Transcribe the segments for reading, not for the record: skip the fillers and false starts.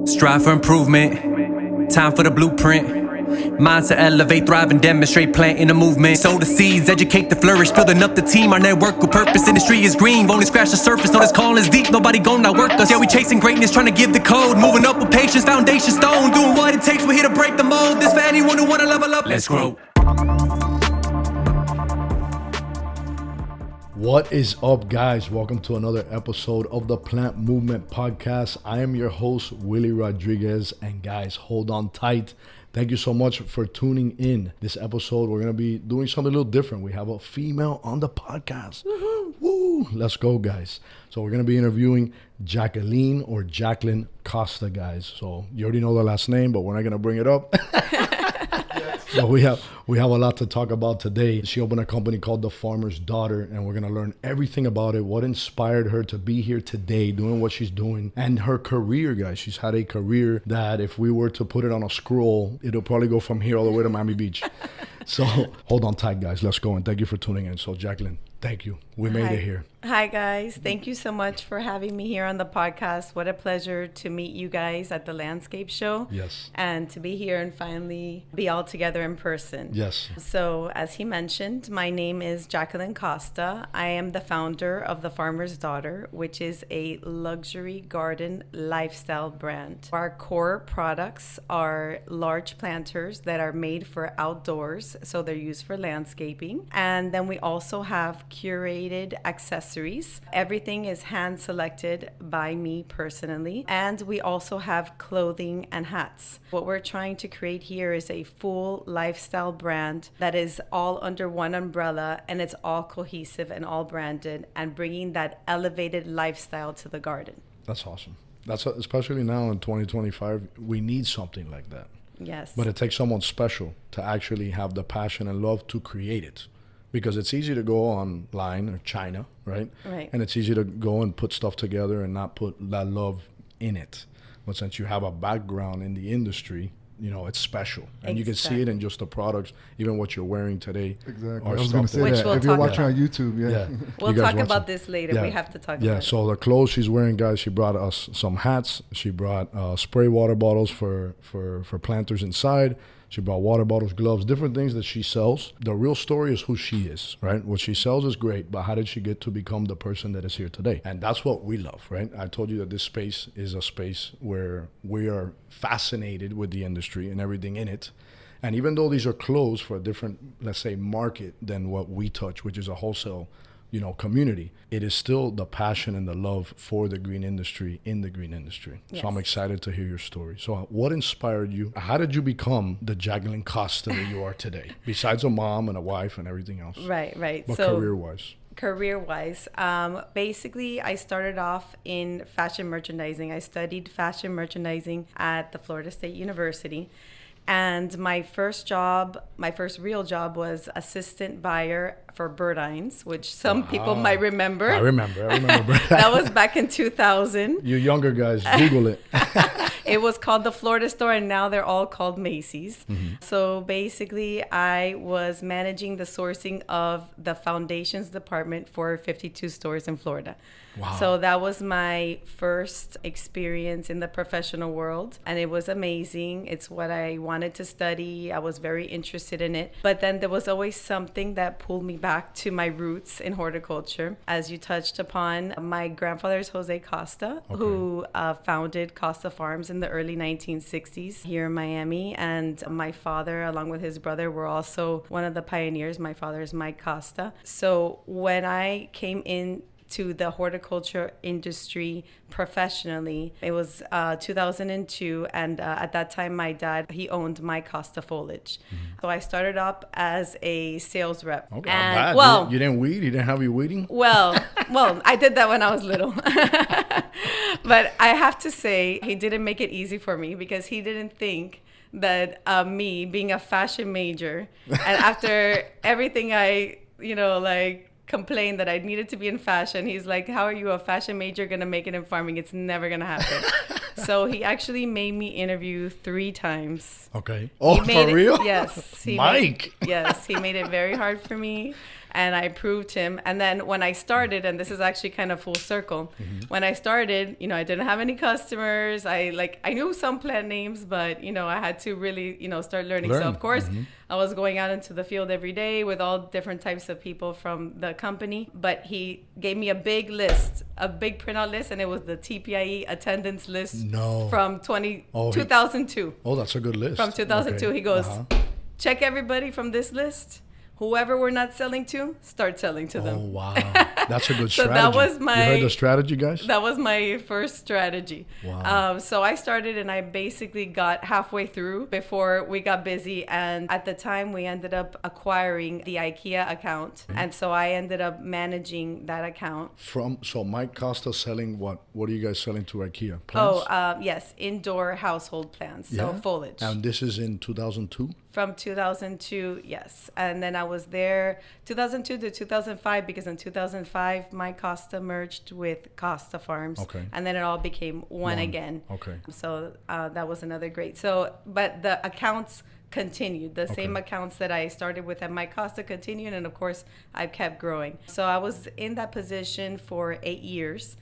Strive for improvement, time for the blueprint. Minds to elevate, thrive, and demonstrate, planting a movement. Sow the seeds, educate the flourish, building up the team. Our network with purpose, industry is green. We've only scratched the surface, know this call is deep. Nobody gon' outwork us. Yeah, we chasing greatness, trying to give the code. Moving up with patience, foundation stone. Doing what it takes, we're here to break the mold. This for anyone who wanna level up, let's grow. What is up, guys? Welcome to another episode of the Plant Movement Podcast. I am your host, Willie Rodriguez, and guys, hold on tight. Thank you so much for tuning in. This episode, we're going to be doing something a little different. We have a female on the podcast. Woo-hoo. Woo! Let's go, guys. So we're going to be interviewing Jacqueline Costa, guys. So you already know the last name, but we're not going to bring it up. So we have a lot to talk about today. She opened a company called The Farmer's Daughter, and we're going to learn everything about it, what inspired her to be here today doing what she's doing, and her career, guys. She's had a career that if we were to put it on a scroll, it'll probably go from here all the way to Miami Beach. So hold on tight, guys. Let's go, and thank you for tuning in. So Jacqueline, thank you. We made it here. Hi, guys. Thank you so much for having me here on the podcast. What a pleasure to meet you guys at the Landscape Show. Yes. And to be here and finally be all together in person. Yes. So, as he mentioned, my name is Jacqueline Costa. I am the founder of The Farmer's Daughter, which is a luxury garden lifestyle brand. Our core products are large planters that are made for outdoors, so they're used for landscaping. And then we also have curated accessories. Everything is hand selected by me personally. And we also have clothing and hats. What we're trying to create here is a full lifestyle brand that is all under one umbrella, and it's all cohesive and all branded and bringing that elevated lifestyle to the garden. That's awesome. That's especially now in 2025, we need something like that. Yes. But it takes someone special to actually have the passion and love to create it. Because it's easy to go online or China, right? Right. And it's easy to go and put stuff together and not put that love in it. But since you have a background in the industry, you know, it's special. And you can see it in just the products, even what you're wearing today. Exactly. I was going to say that. We'll if you're watching on YouTube, We'll talk about this later. We have to talk about it. Yeah, so the clothes she's wearing, guys, she brought us some hats. She brought spray water bottles for planters inside. She brought water bottles, gloves, different things that she sells. The real story is who she is, right? What she sells is great, but how did she get to become the person that is here today? And that's what we love, right? I told you that this space is a space where we are fascinated with the industry and everything in it. And even though these are closed for a different, let's say, market than what we touch, which is a wholesale, community, it is still the passion and the love for the green industry in the green industry. Yes. So I'm excited to hear your story. So what inspired you? How did you become the Jacqueline Costa that you are today? Besides a mom and a wife and everything else. Right. But so, career-wise? Basically, I started off in fashion merchandising. I studied fashion merchandising at the Florida State University. And my first real job was assistant buyer for Burdines, which some people might remember. I remember. That was back in 2000. You younger guys, Google it. It was called the Florida Store, and now they're all called Macy's. Mm-hmm. So basically, I was managing the sourcing of the foundations department for 52 stores in Florida. Wow. So that was my first experience in the professional world, and it was amazing. It's what I wanted to study. I was very interested in it. But then there was always something that pulled me back to my roots in horticulture. As you touched upon, my grandfather is Jose Costa, who founded Costa Farms in the early 1960s here in Miami. And my father, along with his brother, were also one of the pioneers. My father is Mike Costa. So when I came in to the horticulture industry professionally, it was 2002, and at that time my dad, he owned my Costa Foliage. Mm-hmm. So I started up as a sales rep. Okay, and, well, you didn't weed? You didn't have you weeding? Well, I did that when I was little. But I have to say, he didn't make it easy for me, because he didn't think that me being a fashion major, and after everything I, complained that I needed to be in fashion. He's like, how are you a fashion major going to make it in farming? It's never going to happen. So he actually made me interview 3 times. Okay. Oh, for real? Yes. Mike. Yes. He made it very hard for me. and I proved him. And then when I started, and this is actually kind of full circle, when I started, I didn't have any customers. I knew some plant names, but I had to really start learning. So of course I was going out into the field every day with all different types of people from the company. But he gave me a big list, a big printout list, and it was the TPIE attendance list from 2002. Oh, that's a good list. From 2002, okay. He goes, check everybody from this list. Whoever we're not selling to, start selling to them. Oh, wow. That's a good So strategy. that was my... You heard the strategy, guys? That was my first strategy. Wow. So I started and I basically got halfway through before we got busy. And at the time, we ended up acquiring the IKEA account. And so I ended up managing that account. So Mike Costa selling what? What are you guys selling to IKEA? Plants? Yes. Indoor household plants. So foliage. And this is in 2002? From 2002, yes. And then I was there 2002 to 2005 because in 2005, my Costa merged with Costa Farms. Okay. And then it all became one again. Okay. So that was another great. But the accounts continued. The same accounts that I started with at my Costa continued. And of course, I've kept growing. So I was in that position for 8 years.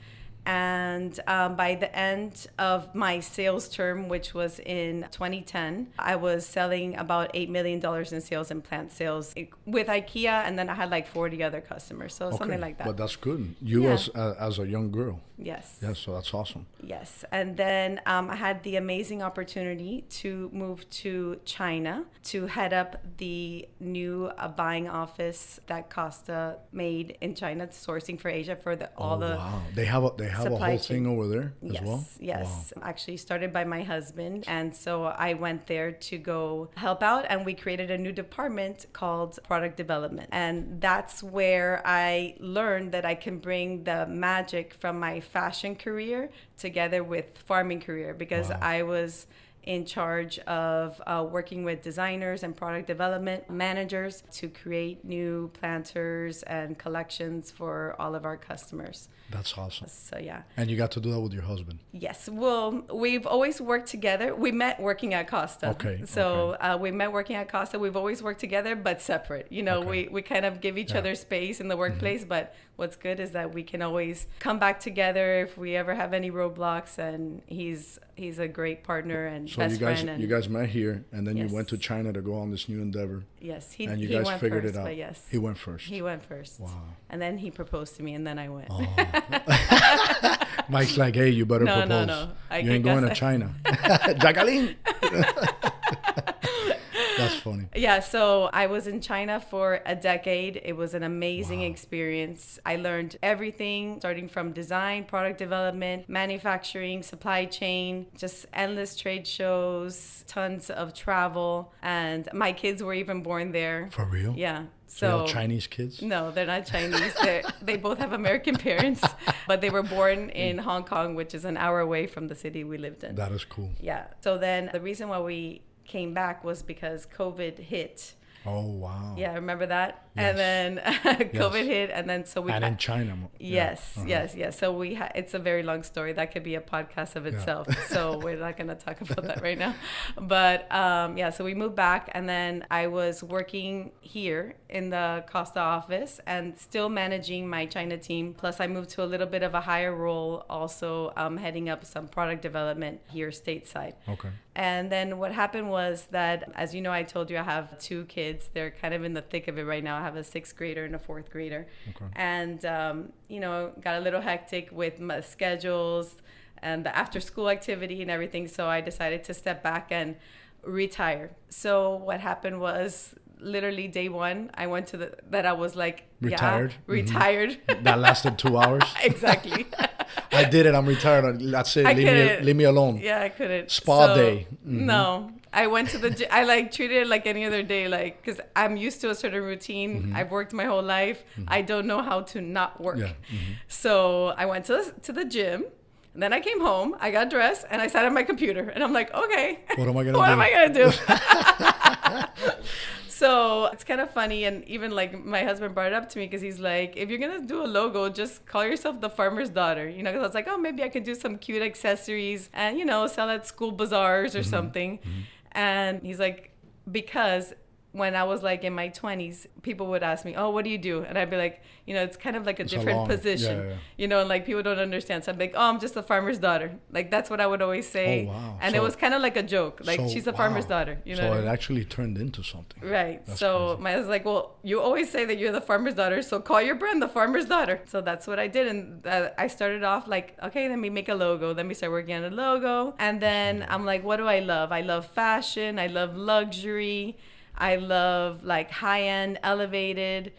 And by the end of my sales term, which was in 2010, I was selling about $8 million in sales and plant sales with IKEA. And then I had like 40 other customers. So something like that. But that's good. You as a young girl. Yes. Yes, so that's awesome. Yes. And then I had the amazing opportunity to move to China to head up the new buying office that Costa made in China, sourcing for Asia for Wow. They have a whole thing over there as well? Yes. Wow. Actually started by my husband. And so I went there to go help out, and we created a new department called product development. And that's where I learned that I can bring the magic from my fashion career together with farming career, because I was in charge of working with designers and product development managers to create new planters and collections for all of our customers. That's awesome. So, yeah. And you got to do that with your husband? Yes. Well, we've always worked together. We met working at Costa. Okay. So we met working at Costa. We've always worked together, but separate. We kind of give each other space in the workplace, but what's good is that we can always come back together if we ever have any roadblocks, and he's a great partner and best friend. And you guys met here, and then you went to China to go on this new endeavor. Yes. And you guys figured it out. Yes. He went first. He went first. Wow. And then he proposed to me, and then I went. Mike's like, hey, you better propose. No. You ain't going to China. Jacqueline. That's funny. Yeah, so I was in China for a decade. It was an amazing experience. I learned everything, starting from design, product development, manufacturing, supply chain, just endless trade shows, tons of travel. And my kids were even born there. For real? Yeah. So you have Chinese kids? No, they're not Chinese. They both have American parents, but they were born in Hong Kong, which is an hour away from the city we lived in. That is cool. Yeah. So then the reason why we came back was because COVID hit. Oh, wow. Yeah, remember that? Yes. And then COVID hit, and then so we... And in China. Yes. So it's a very long story. That could be a podcast of itself. So we're not going to talk about that right now. But so we moved back, and then I was working here in the Costa office and still managing my China team. Plus, I moved to a little bit of a higher role, also heading up some product development here stateside. Okay. And then what happened was that, as you know, I told you I have 2 kids. They're kind of in the thick of it right now. I have a 6th grader and a 4th grader. Okay. And, got a little hectic with my schedules and the after school activity and everything. So I decided to step back and retire. So what happened was, literally day one, I went to I was like, retired. Retired. That lasted 2 hours. Exactly. I did it. I'm retired. That's it. Leave me alone. Yeah, I couldn't. Spa day. Mm-hmm. No, I went to the gym. I treated it like any other day, because I'm used to a certain routine. Mm-hmm. I've worked my whole life. Mm-hmm. I don't know how to not work. Yeah. Mm-hmm. So I went to the gym. And then I came home, I got dressed, and I sat at my computer. And I'm like, okay, what am I going to do? So it's kind of funny. And even my husband brought it up to me, because he's like, if you're going to do a logo, just call yourself the farmer's daughter. Because I was like, oh, maybe I could do some cute accessories and, sell at school bazaars or something. Mm-hmm. And he's like, because when I was like in my 20s, people would ask me, "Oh, what do you do?" And I'd be like, it's kind of like a different position, and like people don't understand. So I'm like, "Oh, I'm just a farmer's daughter." Like that's what I would always say. Oh, wow. And it was kind of like a joke, like she's a farmer's daughter. So it actually turned into something. Right. That's So crazy. I was like, "Well, you always say that you're the farmer's daughter, so call your brand the farmer's daughter." So that's what I did, and I started off like, okay, let me make a logo. Let me start working on a logo, and then I'm like, what do I love? I love fashion. I love luxury. I love like high-end, elevated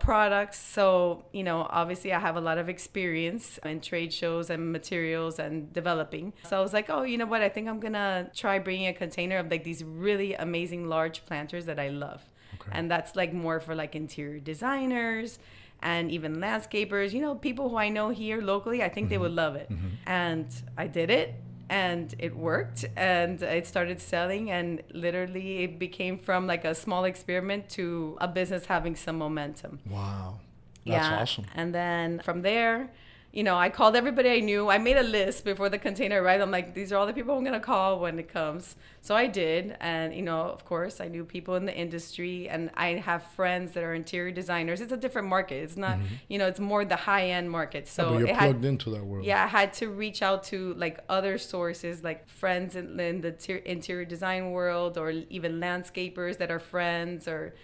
products. So, obviously I have a lot of experience in trade shows and materials and developing. So I was like, oh, you know what? I think I'm going to try bringing a container of like these really amazing large planters that I love. Okay. And that's like more for like interior designers and even landscapers, people who I know here locally. I think they would love it. And I did it. And it worked, and it started selling, and literally it became from like a small experiment to a business having some momentum. Wow. That's awesome. And then from there, I called everybody I knew. I made a list before the container arrived. I'm like, these are all the people I'm going to call when it comes. So I did. And, of course, I knew people in the industry, and I have friends that are interior designers. It's a different market. It's not, it's more the high-end market. So but you're plugged into that world. Yeah, I had to reach out to like other sources, like friends in the interior design world, or even landscapers that are friends, or,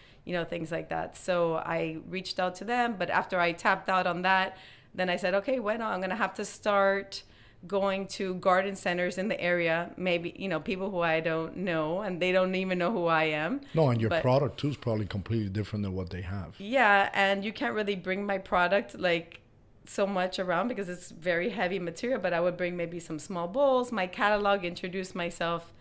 things like that. So I reached out to them. But after I tapped out on that, then I said, okay, well, I'm going to have to start going to garden centers in the area. Maybe, people who I don't know, and they don't even know who I am. No, and your product too is probably completely different than what they have. Yeah, and you can't really bring my product like so much around because it's very heavy material, but I would bring maybe some small bowls, my catalog, introduce myself.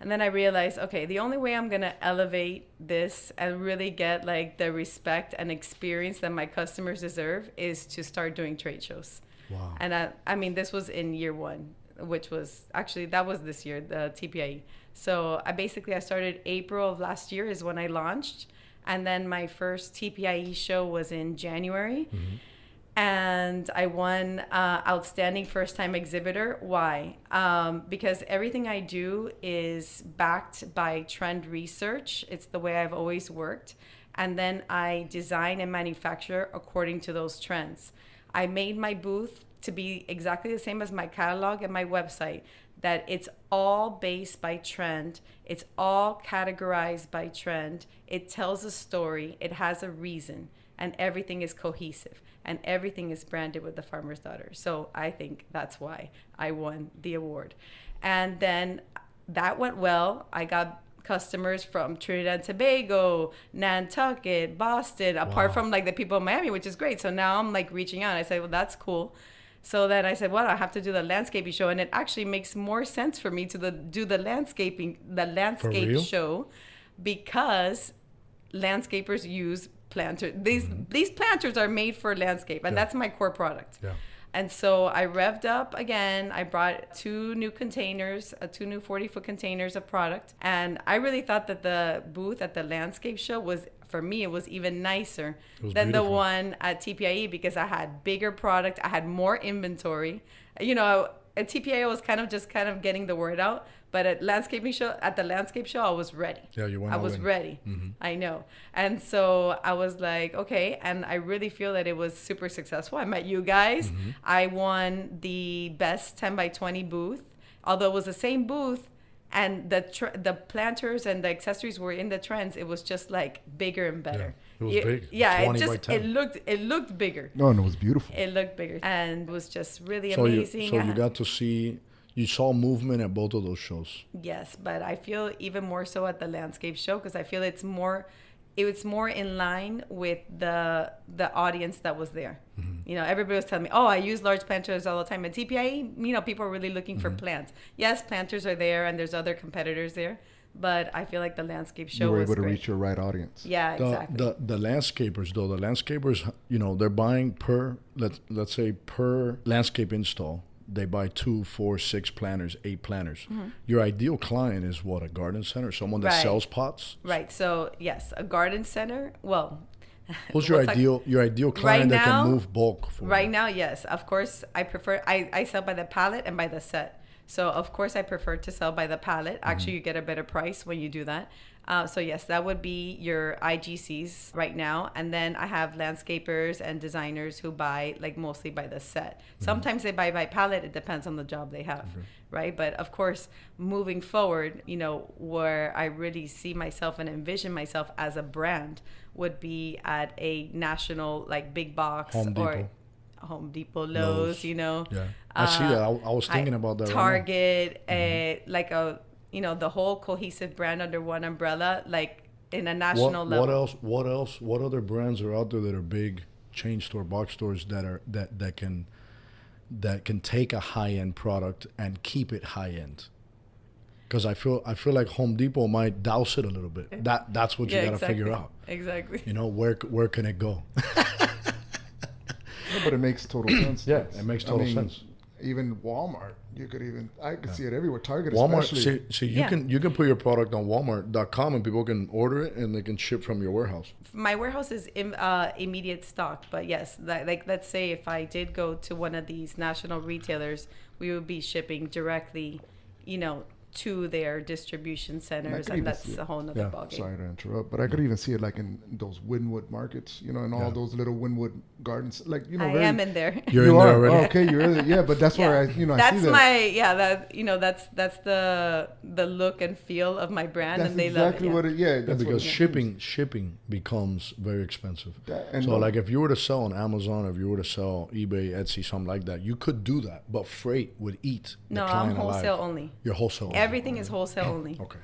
And then I realized, okay, the only way I'm going to elevate this and really get like the respect and experience that my customers deserve is to start doing trade shows. Wow. And I mean, this was in year one, which was actually, that was this year, the TPIE. So I started April of last year is when I launched. And then my first TPIE show was in January. And I won Outstanding First Time Exhibitor. Why? Because everything I do is backed by trend research. It's the way I've always worked. And then I design and manufacture according to those trends. I made my booth to be exactly the same as my catalog and my website, that it's all based by trend. It's all categorized by trend. It tells a story. It has a reason. And everything is cohesive. And everything is branded with the farmer's daughter. So I think that's why I won the award. And then that went well. I got customers from Trinidad and Tobago, Nantucket, Boston, apart from like the people in Miami, which is great. So now I'm like reaching out. I said, well, that's cool. So then I said, well, I have to do the landscaping show. And it actually makes more sense for me to do the landscape show, because landscapers use planters. These planters are made for landscape, and that's my core product. Yeah. And so I revved up again. I brought 2 new containers, 2 new 40-foot containers of product. And I really thought that the booth at the landscape show was, for me, it was even nicer than the one at TPIE, because I had bigger product. I had more inventory. At TPIE, I was kind of getting the word out. But at the landscape show, I was ready. Yeah, you went I was ready. I know. And so I was like, okay. And I really feel that it was super successful. I met you guys. I won the best 10 by 20 booth, although it was the same booth. And the planters and the accessories were in the trends. It was just like bigger and better. Yeah, it was big. Yeah, 20 by 10. it looked bigger. No, and it was beautiful. It looked bigger, and it was just really amazing. You got to see. You saw movement at both of those shows. Yes, but I feel even more so at the landscape show, because I feel it's more in line with the audience that was there. Everybody was telling me, oh, I use large planters all the time. At TPIE, people are really looking for plants. Yes, planters are there, and there's other competitors there. But I feel like the landscape show you were was able to great. reach your right audience. Yeah, exactly. The landscapers, though, they're buying per, let's say per landscape install. They buy 2, 4, 6 planters, 8 planters. Your ideal client is what? A garden center? Someone that sells pots? Right. So yes, a garden center. Well, who's your ideal client right that now, can move bulk for right you? now? Yes, of course. I prefer. I sell by the pallet and by the set. So of course I prefer to sell by the pallet. Actually, you get a better price when you do that. So yes, that would be your IGCs right now. And then I have landscapers and designers who buy like mostly by the set. Sometimes they buy by pallet. It depends on the job they have, right? But of course, moving forward, you know, where I really see myself and envision myself as a brand would be at a national like big box Home Depot, Lowe's, you know. Yeah, I see that. I was thinking about that. Target, like a, you know, the whole cohesive brand under one umbrella, like in a national level. What other brands are out there that are big chain store, box stores that can take a high end product and keep it high end? Because I feel like Home Depot might douse it a little bit. That's what you got to figure out. Exactly. You know, where can it go? No, but it makes total sense. Yeah, it makes total sense. Even Walmart, I could see it everywhere. Target, Walmart, especially. You can put your product on Walmart.com and people can order it and they can ship from your warehouse. My warehouse is immediate stock, but yes, like let's say if I did go to one of these national retailers, we would be shipping directly, you know, to their distribution centers, and that's a whole nother ballgame. Sorry to interrupt, but I could even see it like in those Wynwood markets, you know, and all those little Wynwood gardens, like, you know. I am in there. You're in there already. Oh, okay, you're in there. Yeah, but that's where I see that. That's the look and feel of my brand, That's and they exactly love it. Because shipping becomes very expensive. Like if you were to sell on Amazon, if you were to sell eBay, Etsy, something like that, you could do that, but freight would eat No, the client I'm wholesale alive. only. You're wholesale only. Everything is wholesale only. Okay.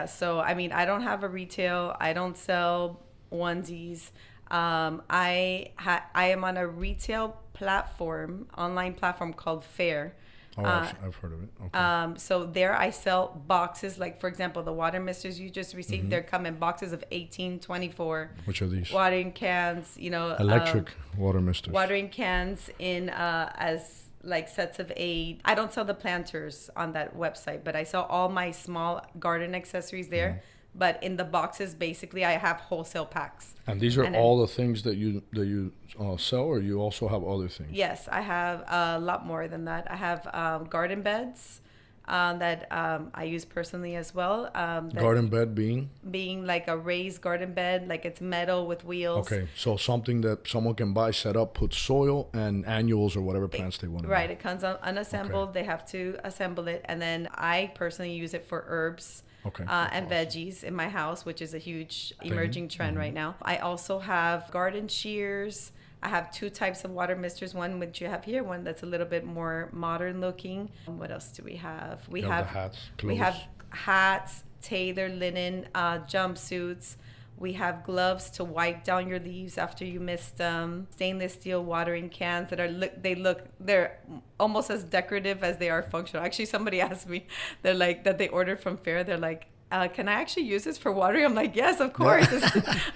So I mean, I don't have a retail. I don't sell onesies. I am on a retail platform, online platform called Fair. Oh, I've heard of it. Okay. So there I sell boxes, like for example, the water misters you just received, they're come in boxes of 18, 24. Which are these? Watering cans, you know. Electric water misters. Watering cans in as like sets of 8. I don't sell the planters on that website, but I sell all my small garden accessories there. But in the boxes, basically, I have wholesale packs. And these are all the things that you sell, or you also have other things? Yes, I have a lot more than that. I have garden beds that I use personally as well. Garden bed being? Being like a raised garden bed, like it's metal with wheels. Okay, so something that someone can buy, set up, put soil and annuals or whatever plants they want to Right, it comes unassembled. Okay. They have to assemble it. And then I personally use it for herbs. And veggies in my house, which is a huge emerging trend right now. I also have garden shears. I have 2 types of water misters, one which you have here, one that's a little bit more modern looking. What else do we have? We have hats, tailored linen, jumpsuits. We have gloves to wipe down your leaves after you mist them. Stainless steel watering cans that they're almost as decorative as they are functional. Actually, somebody asked me, they're like, that they ordered from Fair. They're like, can I actually use this for watering? I'm like, yes, of course.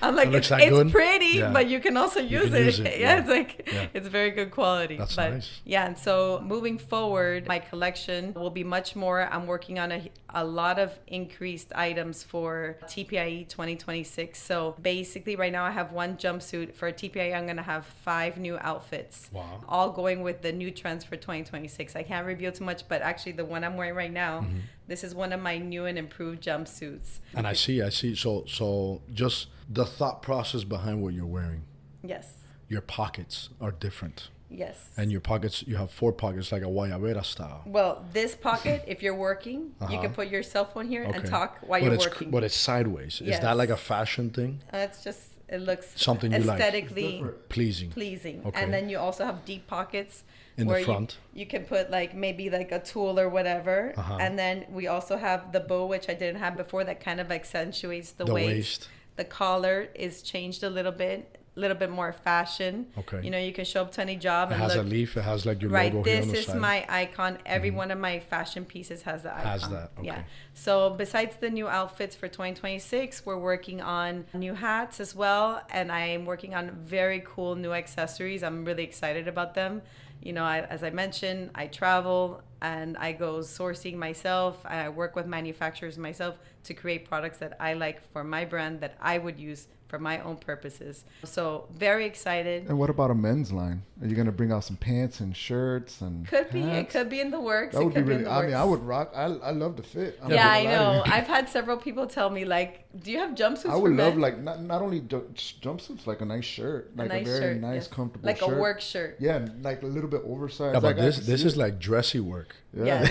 I'm like, it's pretty, but you can also use it. It's like, it's very good quality. That's nice. Yeah, and so moving forward, my collection will be much more. I'm working on a lot of increased items for TPIE 2026. So basically right now I have 1 jumpsuit. For TPIE, I'm going to have 5 new outfits. Wow. All going with the new trends for 2026. I can't reveal too much, but actually the one I'm wearing right now, this is one of my new and improved jumpsuits. And I see. So just the thought process behind what you're wearing. Yes. Your pockets are different. Yes. And your pockets, you have 4 pockets like a guayabera style. Well, this pocket, if you're working, you can put your cell phone here and talk while you're working. But it's sideways. Yes. Is that like a fashion thing? It's just, it looks something aesthetically pleasing. Okay. And then you also have deep pockets in the front. You can put like maybe like a tool or whatever. And then we also have the bow, which I didn't have before, that kind of accentuates the waist. The collar is changed a little bit more fashion. Okay. You know, you can show up to any job. It has a leaf. It has like your logo here on the side. This is my icon. Every one of my fashion pieces has the icon. Has that. Okay. Yeah. So besides the new outfits for 2026, we're working on new hats as well. And I'm working on very cool new accessories. I'm really excited about them. You know, as I mentioned, I travel. and I go sourcing myself. I work with manufacturers myself to create products that I like for my brand that I would use for my own purposes. So very excited. And what about a men's line? Are you gonna bring out some pants and shirts and Could be. It hats? could be in the works. That would it could be really. in the I mean, works. I would rock. I love the fit. I'm Yeah, not I gonna lie to know. you. I've had several people tell me, like, do you have jumpsuits I for would love men? like not only jumpsuits, like a nice shirt, like a nice very shirt, nice, yes. comfortable Like shirt. a work shirt. Yeah, like a little bit oversized. Yeah, but Like, I this can this see is it. like dressy work. Yeah.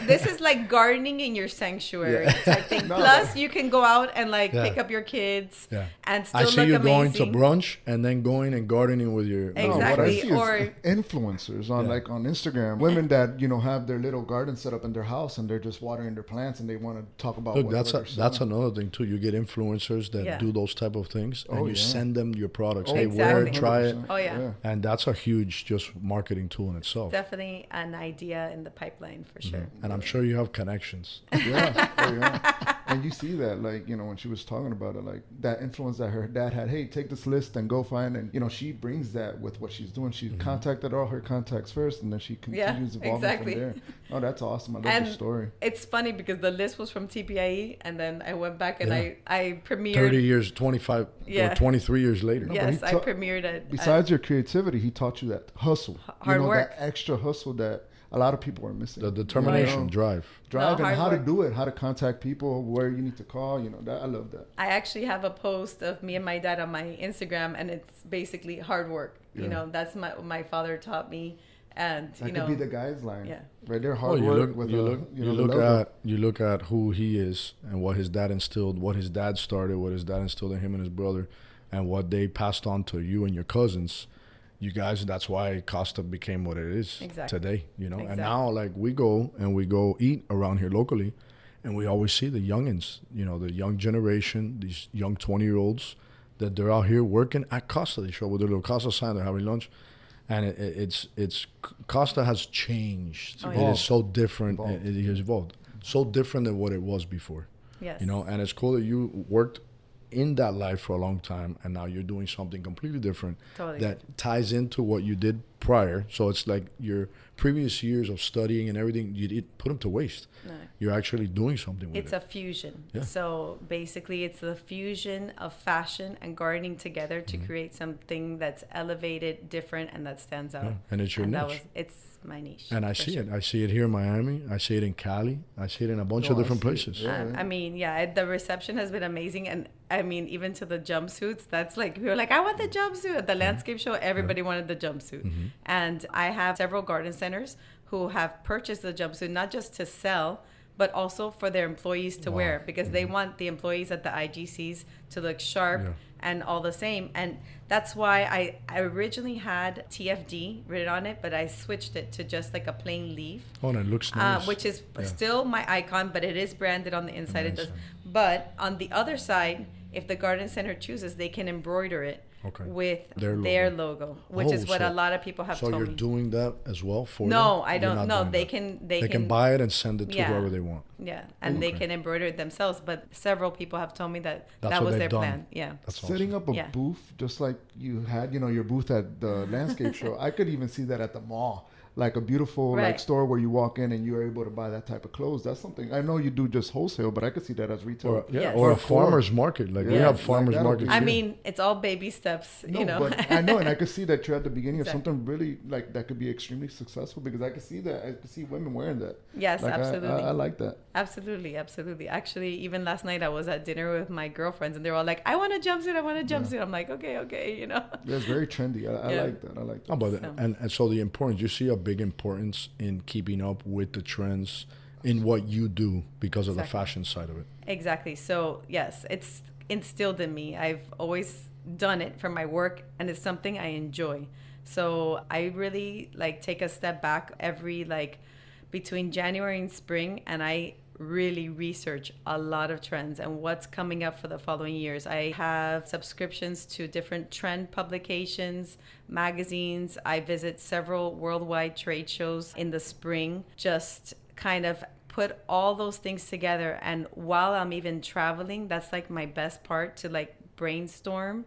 This is like gardening in your sanctuary type thing. No. Plus, you can go out and like Yeah. pick up your kids Yeah. and still I look see you going to amazing. brunch and then going and gardening with your No, what I Exactly. see Or- is influencers on Yeah. like on Instagram, women that have their little garden set up in their house and they're just watering their plants and they want to talk about Look, what that's another thing too. You get influencers that Yeah. do those type of things, and Oh, you yeah. send them your products. Oh, Hey, wear it, exactly. try it, 100%. Oh, yeah. and that's a huge just marketing tool in itself. Definitely an idea in the pipeline for sure. And I'm sure you have connections. Yeah, oh, yeah. And you see that, like, when she was talking about it, like that influence that her dad had. Hey, take this list and go find. And she brings that with what she's doing. She contacted all her contacts first, and then she continues evolving exactly. from there. Oh, that's awesome. I love And the story. it's funny because the list was from TPIE, and then I went back and Yeah. I premiered. 30 years, 25, Yeah. or 23 years later. but Yes, he I ta- premiered it. Besides your creativity, he taught you that hustle. Hard work. That extra hustle that a lot of people are missing. The determination, You know? drive. Drive No, and hard how to work. do it, how to contact people, where you need to call. That I love that. I actually have a post of me and my dad on my Instagram, and it's basically hard work. Yeah. That's what my father taught me, and That could be the guy's line. Yeah. Right there, Oh, hard you work look, with you a, look, the you look logo. at you look at who he is and what his dad instilled, what his dad started, what his dad instilled in him and his brother, and what they passed on to you and your cousins. You guys, that's why Costa became what it is Exactly. today. And Exactly. now like we go eat around here locally, and we always see the youngins, the young generation, these young 20-year-olds that they're out here working at Costa. They show up with their little Costa sign, they're having lunch. And it's Costa has changed. Oh, It yeah. is so different. Evolved. It has evolved. So different than what it was before. Yes. And it's cool that you worked in that life for a long time, and now you're doing something completely different Totally that ties into what you did prior. So it's like your previous years of studying and everything, you didn't put them to waste. No. You're actually doing something with It's it. a fusion. Yeah. So basically, it's the fusion of fashion and gardening together Mm-hmm. to create something that's elevated, different, and that stands out. Yeah, and it's your niche. It's my niche. And I for see sure. it. I see it here in Miami. I see it in Cali. I see it in a bunch No, of I different see it. places. Yeah. I mean, the reception has been amazing. And I mean, even to the jumpsuits, that's like, we were like, I want the jumpsuit. At the landscape show, everybody wanted the jumpsuit. And I have several garden centers who have purchased the jumpsuit, not just to sell, but also for their employees to wear, because they want the employees at the IGCs to look sharp Yeah. and all the same. And that's why I originally had TFD written on it, but I switched it to just like a plain leaf. Oh, and it looks nice. Which is Yeah. still my icon, but it is branded on the inside. It does. But on the other side, if the garden center chooses, they can embroider it Okay. with Their their logo. logo, which Oh, is what so- a lot of people have So told you're me. doing that as well for them? No, I You're don't. not No, doing they that. can. They can buy it and send it to Yeah. whoever they want. Yeah, and they Okay. can embroider it themselves. But several people have told me that That's that what was they've their done. plan. Yeah. That's Setting awesome. up a Yeah. booth just like you had, your booth at the landscape show. I could even see that at the mall, like a beautiful like Right. store where you walk in and you're able to buy that type of clothes. That's something I know you do just wholesale, but I could see that as retail. Or, Yes. or a Or- farmer's market. Like we Yeah, have like farmer's that'll markets be- I here. mean, it's all baby steps. No, but I know, and I could see that you're at the beginning Exactly. of something really like that could be extremely successful because I could see that. I could see women wearing that. Yes, Like, absolutely. I like that. Absolutely. Actually, even last night I was at dinner with my girlfriends and they were all like, I want a jumpsuit. I'm like, okay. Yeah, it's very trendy. I Yeah. like that. I like that. Oh, but So- and so the importance, you see a big importance in keeping up with the trends in what you do because of the Exactly. fashion side of it. Exactly. So, yes, it's instilled in me. I've always done it for my work and it's something I enjoy. So, I really like take a step back every between January and spring, and I really research a lot of trends and what's coming up for the following years. I have subscriptions to different trend publications, magazines. I visit several worldwide trade shows in the spring, just kind of put all those things together. And while I'm even traveling, that's like my best part to brainstorm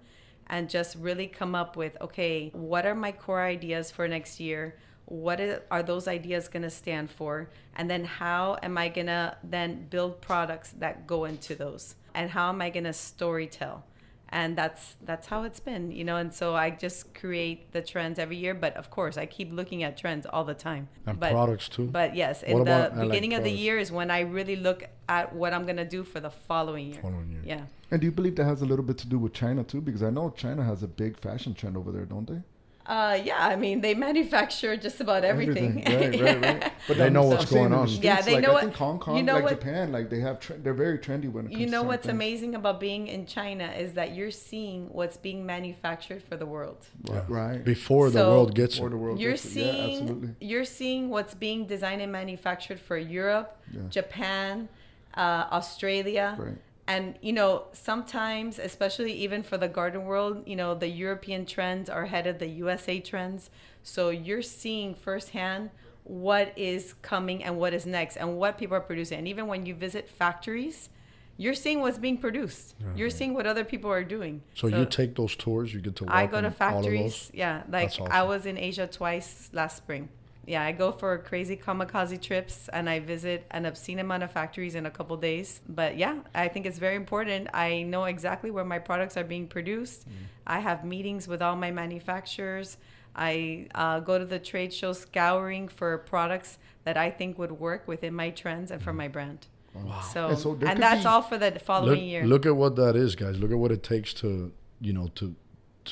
and just really come up with, okay, what are my core ideas for next year? are those ideas going to stand for? And then how am I going to then build products that go into those? And how am I going to storytell? And that's how it's been, you know. And so I just create the trends every year. But of course, I keep looking at trends all the time. And products too. But yes, in the beginning of the year is when I really look at what I'm going to do for the following year. Yeah. And do you believe that has a little bit to do with China too? Because I know China has a big fashion trend over there, don't they? Yeah, I mean, they manufacture just about everything. Right. But they know what's going on. Yeah, they know I think Hong Kong, Japan, like they're very trendy when it comes to You know what's amazing about being in China is that you're seeing what's being manufactured for the world. Yeah. Right. Before the world gets it. You're seeing what's being designed and manufactured for Europe, Japan, Australia. Right. And, you know, sometimes, especially even for the garden world, you know, the European trends are ahead of the USA trends. So you're seeing firsthand what is coming and what is next and what people are producing. And even when you visit factories, you're seeing what's being produced. Yeah. You're seeing what other people are doing. So you take those tours, you get to walk I go to factories. All of those? Yeah. Like awesome. I was in Asia twice last spring. Yeah, I go for crazy kamikaze trips and I visit an obscene amount of factories in a couple days. But yeah, I think it's very important. I know exactly where my products are being produced. I have meetings with all my manufacturers. I go to the trade show scouring for products that I think would work within my trends and for my brand. Wow. So and that's all for the following year. Look at what that is, guys. Look at what it takes to, you know, to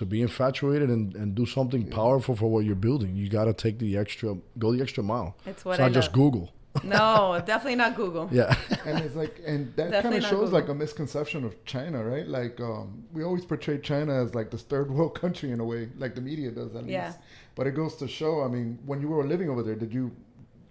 be infatuated and do something powerful for what you're building. You got to go the extra mile. It's what it's not just Google. No, definitely not Google. Yeah. And it's like, and that kind of shows like a misconception of China, right? Like, we always portray China as like this third world country in a way, like the media does at least. But it goes to show, I mean, when you were living over there, did you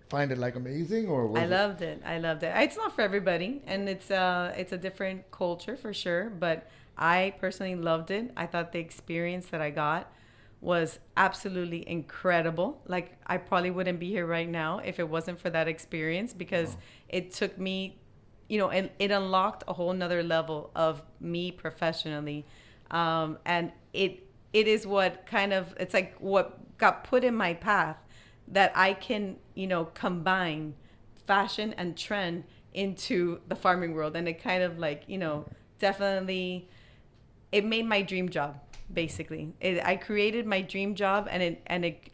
find it like amazing or was I loved it. It's not for everybody, and it's a different culture for sure, but I personally loved it. I thought the experience that I got was absolutely incredible. Like, I probably wouldn't be here right now if it wasn't for that experience, because it took me, you know, it unlocked a whole nother level of me professionally. And it is what kind of, it's like what got put in my path that I can, you know, combine fashion and trend into the farming world. And it kind of like, you know, definitely, it made my dream job, basically. I created my dream job, and it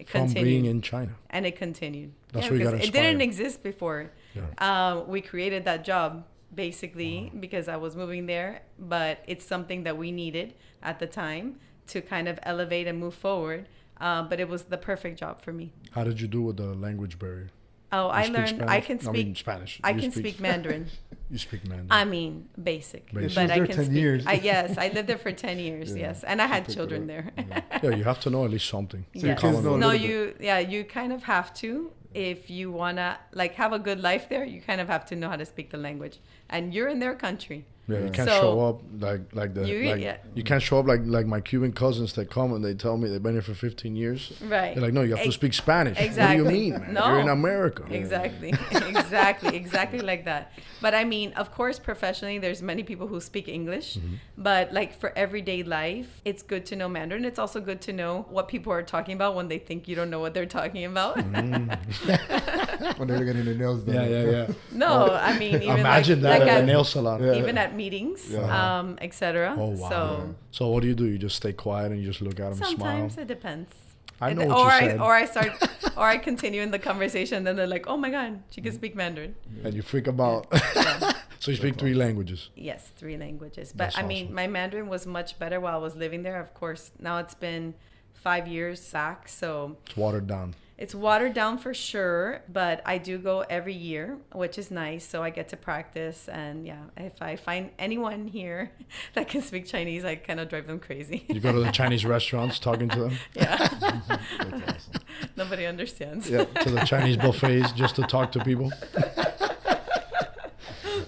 continued. From being in China. And it continued. That's what you got inspired. It didn't exist before. Yeah. We created that job, basically, because I was moving there. But it's something that we needed at the time to kind of elevate and move forward. But it was the perfect job for me. How did you do with the language barrier? Oh, I learned. Spanish? I can speak Spanish. I can speak Mandarin. You speak Mandarin. I mean, basic. But I can 10 speak. years. Yes, I lived there for 10 years. Yes, and I had children there. Yeah, you have to know at least something. So your kids know you kind of have to. If you wanna like have a good life there, you kind of have to know how to speak the language, and you're in their country. Yeah, you can't show up you can't show up like my Cuban cousins that come and they tell me they've been here for 15 years. Right. They're like, no, you have to speak Spanish. Exactly. What do you mean, man? No. You're in America. Exactly. Exactly like that. But I mean, of course, professionally, there's many people who speak English, but like for everyday life, it's good to know Mandarin. It's also good to know what people are talking about when they think you don't know what they're talking about. When they're getting their nails done. Yeah. No, I mean, even imagine that at a nail salon. Even at meetings, etc. Oh wow! So what do? You just stay quiet and you just look at them and smile? Sometimes it depends. I know what you said. Or I continue in the conversation, and then they're like, "Oh my God, she can speak Mandarin." And you freak about. So you speak 3 languages. Yes, 3 languages. But I mean, my Mandarin was much better while I was living there. Of course, now it's been 5 years back, so it's watered down. It's watered down for sure, but I do go every year, which is nice. So I get to practice. And yeah, if I find anyone here that can speak Chinese, I kind of drive them crazy. You go to the Chinese restaurants talking to them? Yeah. That's awesome. Nobody understands. Yeah, to the Chinese buffets just to talk to people.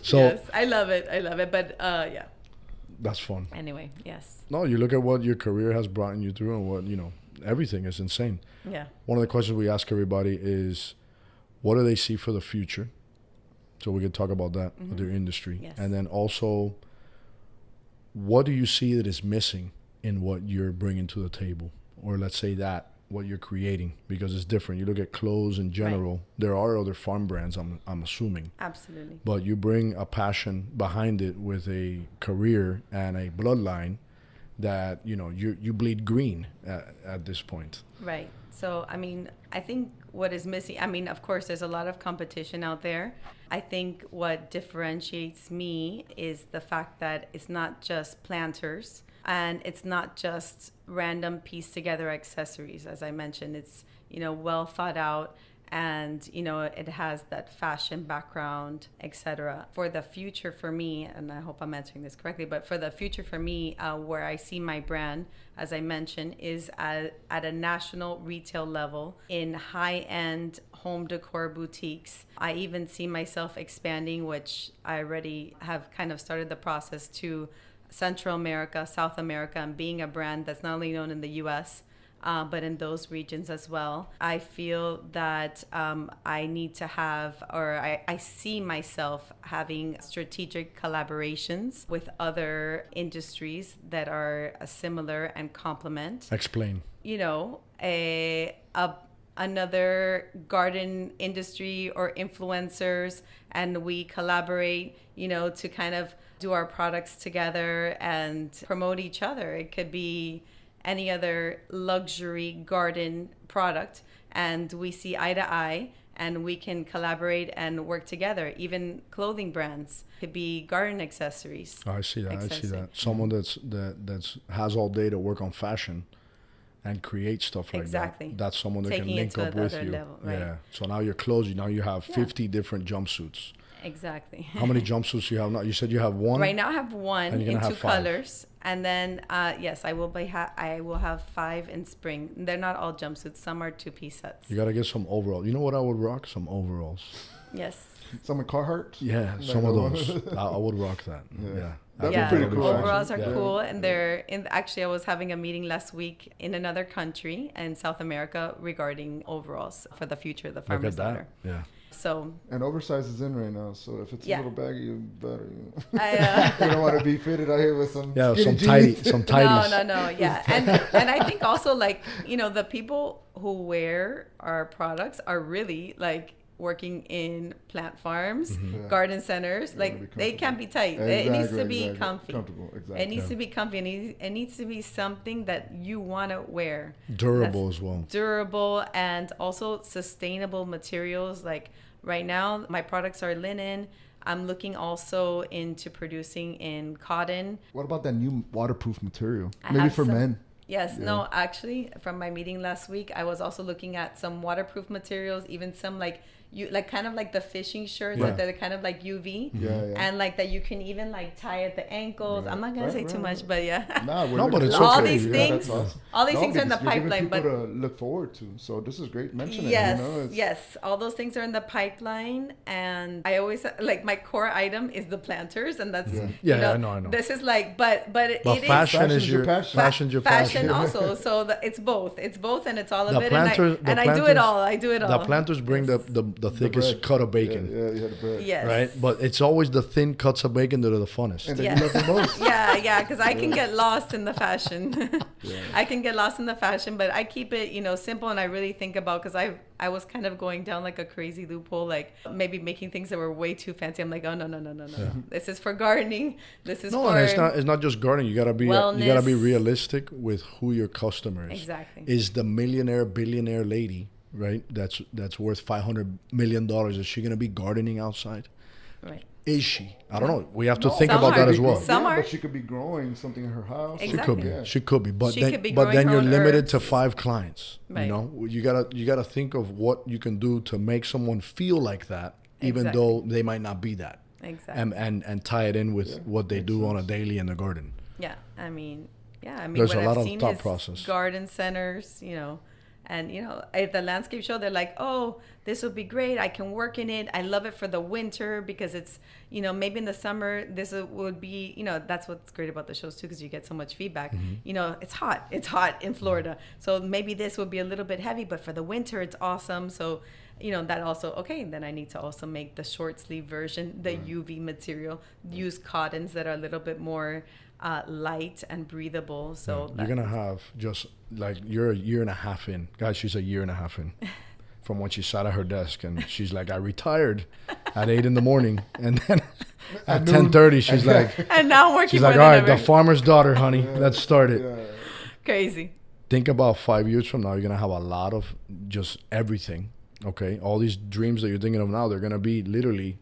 So yes, I love it. But yeah. That's fun. Anyway, yes. No, you look at what your career has brought you through and what, you know, everything is insane. Yeah. One of the questions we ask everybody is, what do they see for the future? So we can talk about that with their industry. Yes. And then also, what do you see that is missing in what you're bringing to the table? Or let's say that what you're creating, because it's different. You look at clothes in general. There are other farm brands, I'm assuming. Absolutely. But you bring a passion behind it with a career and a bloodline that, you know, you bleed green at this point. Right. So, I mean, I think what is missing, I mean, of course, there's a lot of competition out there. I think what differentiates me is the fact that it's not just planters and it's not just random piece together accessories. As I mentioned, it's, you know, well thought out, and you know, it has that fashion background, etc. For the future for me, and I hope I'm answering this correctly, but for the future for me, where I see my brand, as I mentioned, is at a national retail level in high-end home decor boutiques. I even see myself expanding, which I already have kind of started the process, to Central America, South America, and being a brand that's not only known in the US, but in those regions as well. I feel that I need to have, or I see myself having strategic collaborations with other industries that are similar and complement. Explain. You know, another garden industry or influencers, and we collaborate, you know, to kind of do our products together and promote each other. It could be any other luxury garden product, and we see eye to eye and we can collaborate and work together. Even clothing brands could be garden accessories. I see that. Someone that's has all day to work on fashion and create stuff like Exactly. that. That's someone that Taking can link it to up with another you. level, right. Yeah. So now your clothes, now you have 50 different jumpsuits. Exactly. How many jumpsuits do you have now? You said you have one. Right now I have one And you're in gonna two have 5. colors. And then, yes, I will have 5 in spring. They're not all jumpsuits. Some are 2-piece sets. You got to get some overalls. You know what I would rock? Some overalls. Yes. Some Carhartt? Yeah, Like some of those. those. I would rock that. Yeah. That'd Yeah, be pretty cool. overalls are actually. cool, and they're in. Actually, I was having a meeting last week in another country in South America regarding overalls for the future of the Look farmer's at that. daughter. Yeah. So And oversize is in right now, so if it's Yeah. a little baggy, you better. I, You don't want to be fitted out here with some Yeah, skinny some jeans. tidies. no, yeah, and I think also, like, you know, the people who wear our products are really like working in plant farms, Yeah. garden centers. They Like, wanna be they can't be tight. Exactly, It needs to be exactly. comfy. Comfortable, exactly. It needs to be comfy. It needs to be something that you want to wear. Durable as well. Durable and also sustainable materials. Like right now, my products are linen. I'm looking also into producing in cotton. What about that new waterproof material? I Maybe have for some- men. Yes, Yeah. no, actually, from my meeting last week, I was also looking at some waterproof materials, even some like kind of like the fishing shirts Right. that are kind of like UV, Yeah, yeah. and like that you can even like tie at the ankles. Right. I'm not gonna Right, say right, too right. much, but yeah. Nah, we're No, but looking it's forward all okay. to it. these Yeah, things, that's awesome. all these things are in the because you're giving pipeline, people but to look forward to. So this is great mentioning. yes, You know, it's- yes, all those things are in the pipeline, and I always like my core item is the planters, and that's Yeah. Yeah, I know. This is like, but But it is fashion is Fashion's your your passion. fashion's your fashion passion. also. So it's both, and it's all of The it, planters- the and I do planters- it all. I do it all. The planters bring Yes. the thickest bread. cut of bacon, Yeah, you had the bread. Yes. right? But it's always the thin cuts of bacon that are the funnest. And then Yes. you love the most. Yeah, because I can get lost in the fashion. I can get lost in the fashion, but I keep it, simple, and I really think about, because I was kind of going down like a crazy loophole, like maybe making things that were way too fancy. I'm like, oh no. This is for gardening. This is No, for and it's not just gardening. You gotta be wellness. realistic with who your customer is. Exactly. Is the billionaire lady, right? That's worth $500 million. Is she gonna be gardening outside? right. Is she? I don't know. We have to No, think Some about are. that as well. Some yeah, are. But she could be growing something in her house. She Exactly. could be. Yeah. She could be. But She then, could be but growing then her you're own limited to herbs. 5 clients. Right. You know, you gotta think of what you can do to make someone feel like that, even Exactly. though they might not be that, Exactly. and tie it in with what they do on a daily in the garden. Yeah, I mean, There's what a lot I've of seen thought is process. garden centers, and at the landscape show, they're like, oh, this would be great. I can work in it. I love it for the winter because it's, maybe in the summer, this would be, that's what's great about the shows too, because you get so much feedback. Mm-hmm. It's hot in Florida. So maybe this would be a little bit heavy, but for the winter, it's awesome. So that also, okay, then I need to also make the short sleeve version, the UV material, use cottons that are a little bit more light and breathable. So you're going to have just like, you're a year and a half in. Guys, she's a year and a half in from when she sat at her desk and she's like, I retired at 8 a.m. And then at 10:30, she's like, and now I'm working she's like, all right, the farmer's daughter, honey, let's start it. Crazy. Think about 5 years from now, you're going to have a lot of just everything. Okay, all these dreams that you're thinking of now, they're gonna be literally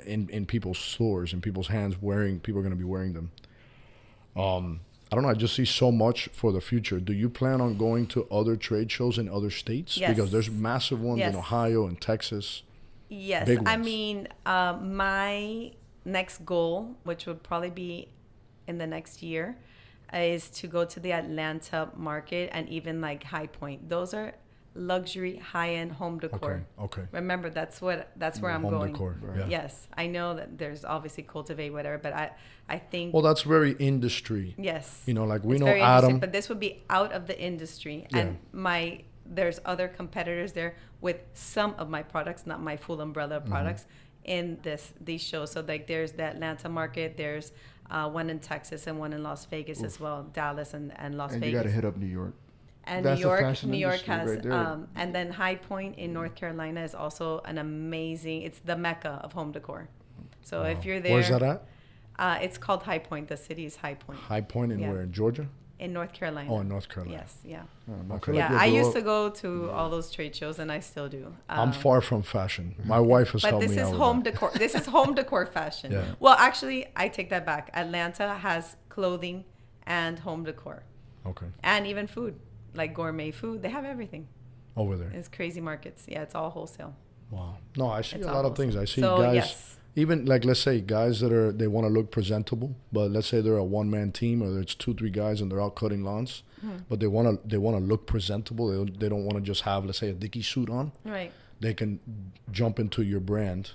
in people's stores, in people's hands. People are gonna be wearing them. I don't know. I just see so much for the future. Do you plan on going to other trade shows in other states? Yes. Because there's massive ones in Ohio and Texas. Yes, Big ones. I mean, my next goal, which would probably be in the next year, is to go to the Atlanta market and even like High Point. Those are luxury high-end home decor. Okay. Remember, that's where I'm home going. Decor, yeah. Yes, I know that there's obviously cultivate whatever, but I think. Well, that's very industry. Yes. Like we it's know very Adam. but this would be out of the industry, and there's other competitors there with some of my products, not my full umbrella of products, in these shows. So like there's the Atlanta market, there's one in Texas and one in Las Vegas as well, Dallas and Las Vegas. And you got to hit up New York. And That's New York has, right and then High Point in North Carolina is also an amazing. It's the mecca of home decor. So if you're there, Where's that at? It's called High Point. The city is High Point. High Point in where? In Georgia? In North Carolina. Oh, in North Carolina. Yes, yeah. Okay. Yeah, I used to go to all those trade shows, and I still do. I'm far from fashion. My wife has helped me out. But this is home decor. This is home decor fashion. Yeah. Well, actually, I take that back. Atlanta has clothing and home decor. Okay. And even food. Like gourmet food, they have everything over there. It's crazy markets. Yeah, it's all wholesale. Wow. No, I see It's a all lot of wholesale. things. I see So, guys, yes. even like let's say guys that they want to look presentable, but let's say they're a one-man team or it's 2-3 guys and they're out cutting lawns, but they want to look presentable. They don't want to just have, let's say, a Dickie suit on. Right. They can jump into your brand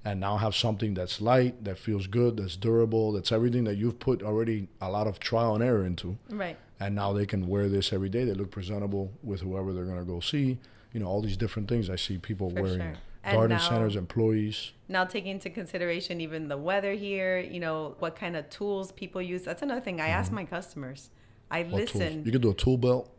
and now have something that's light, that feels good, that's durable, that's everything that you've put already a lot of trial and error into. Right. And now they can wear this every day. They look presentable with whoever they're going to go see. All these different things. I see people For wearing sure. garden And now- centers, employees. Now taking into consideration even the weather here, what kind of tools people use. That's another thing. I ask my customers. I What tools? listen. You could do a tool belt.